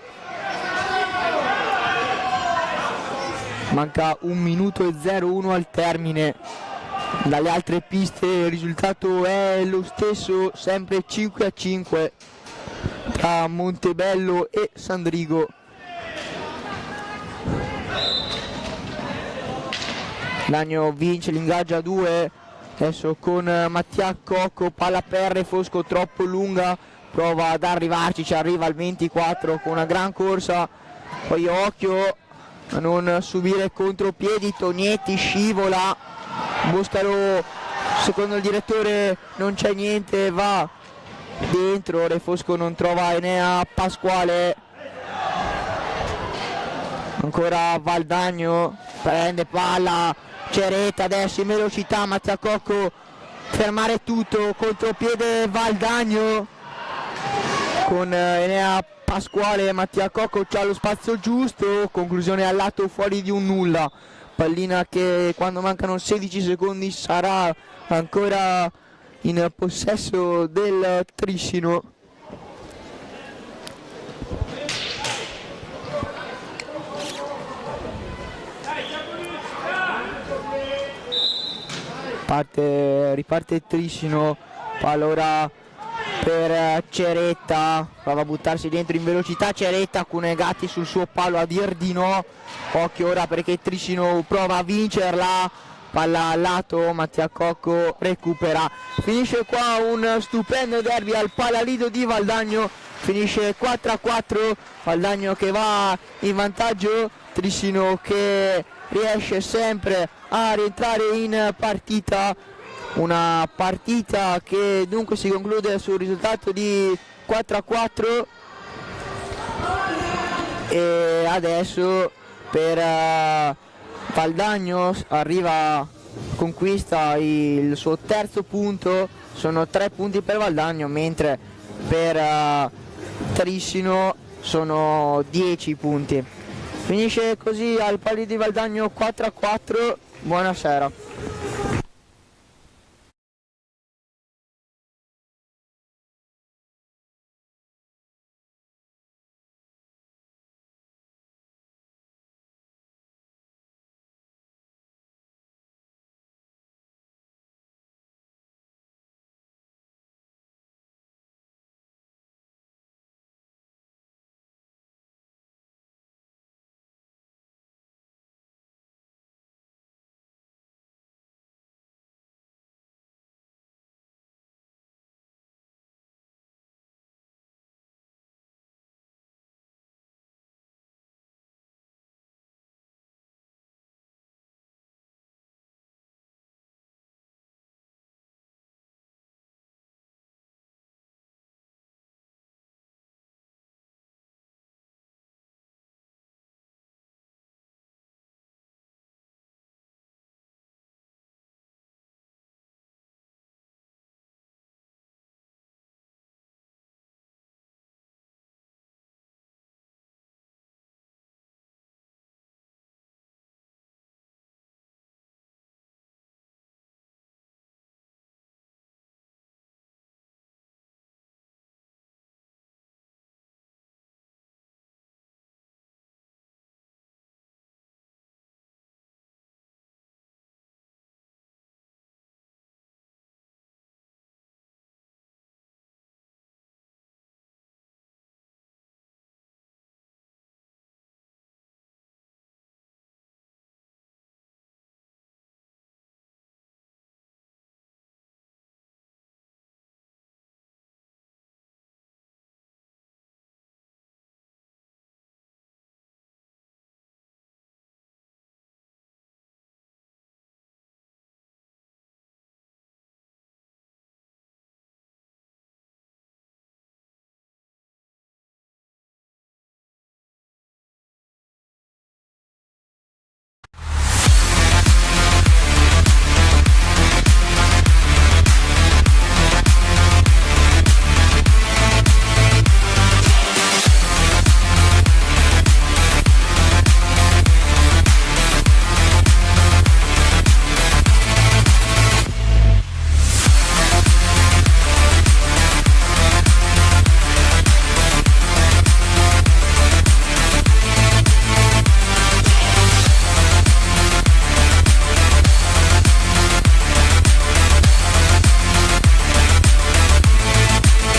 Manca 1 minuto e 0-1 al termine. Dalle altre piste il risultato è lo stesso, sempre 5-5 tra Montebello e Sandrigo. Lagno vince l'ingaggio a 2, Adesso con Mattia Cocco, palla per Refosco troppo lunga, prova ad arrivarci, ci arriva al 24 con una gran corsa, poi occhio a non subire contropiedi, Tognetti scivola, Boscaro secondo il direttore non c'è niente, va dentro, Refosco non trova Enea Pasquale, ancora Valdagno, prende palla, Ceretta adesso in velocità, Mattia Cocco, fermare tutto, contropiede Valdagno con Enea Pasquale, Mattia Cocco c'ha lo spazio giusto, conclusione al lato fuori di un nulla, pallina che quando mancano 16 secondi sarà ancora in possesso del Trissino. Riparte il Trissino, palla ora per Ceretta, prova a buttarsi dentro in velocità, Ceretta con Gatti sul suo palo a dir di no, occhio ora perché il Trissino prova a vincerla, palla al lato, Mattia Cocco recupera, finisce qua un stupendo derby al Palalido di Valdagno, finisce 4-4, Valdagno che va in vantaggio, Trissino che riesce sempre a rientrare in partita, una partita che dunque si conclude sul risultato di 4-4 e adesso per Valdagno arriva, conquista il suo terzo punto, sono 3 punti per Valdagno, mentre per Trissino sono 10 punti. Finisce così al Palio di Valdagno 4-4, buonasera.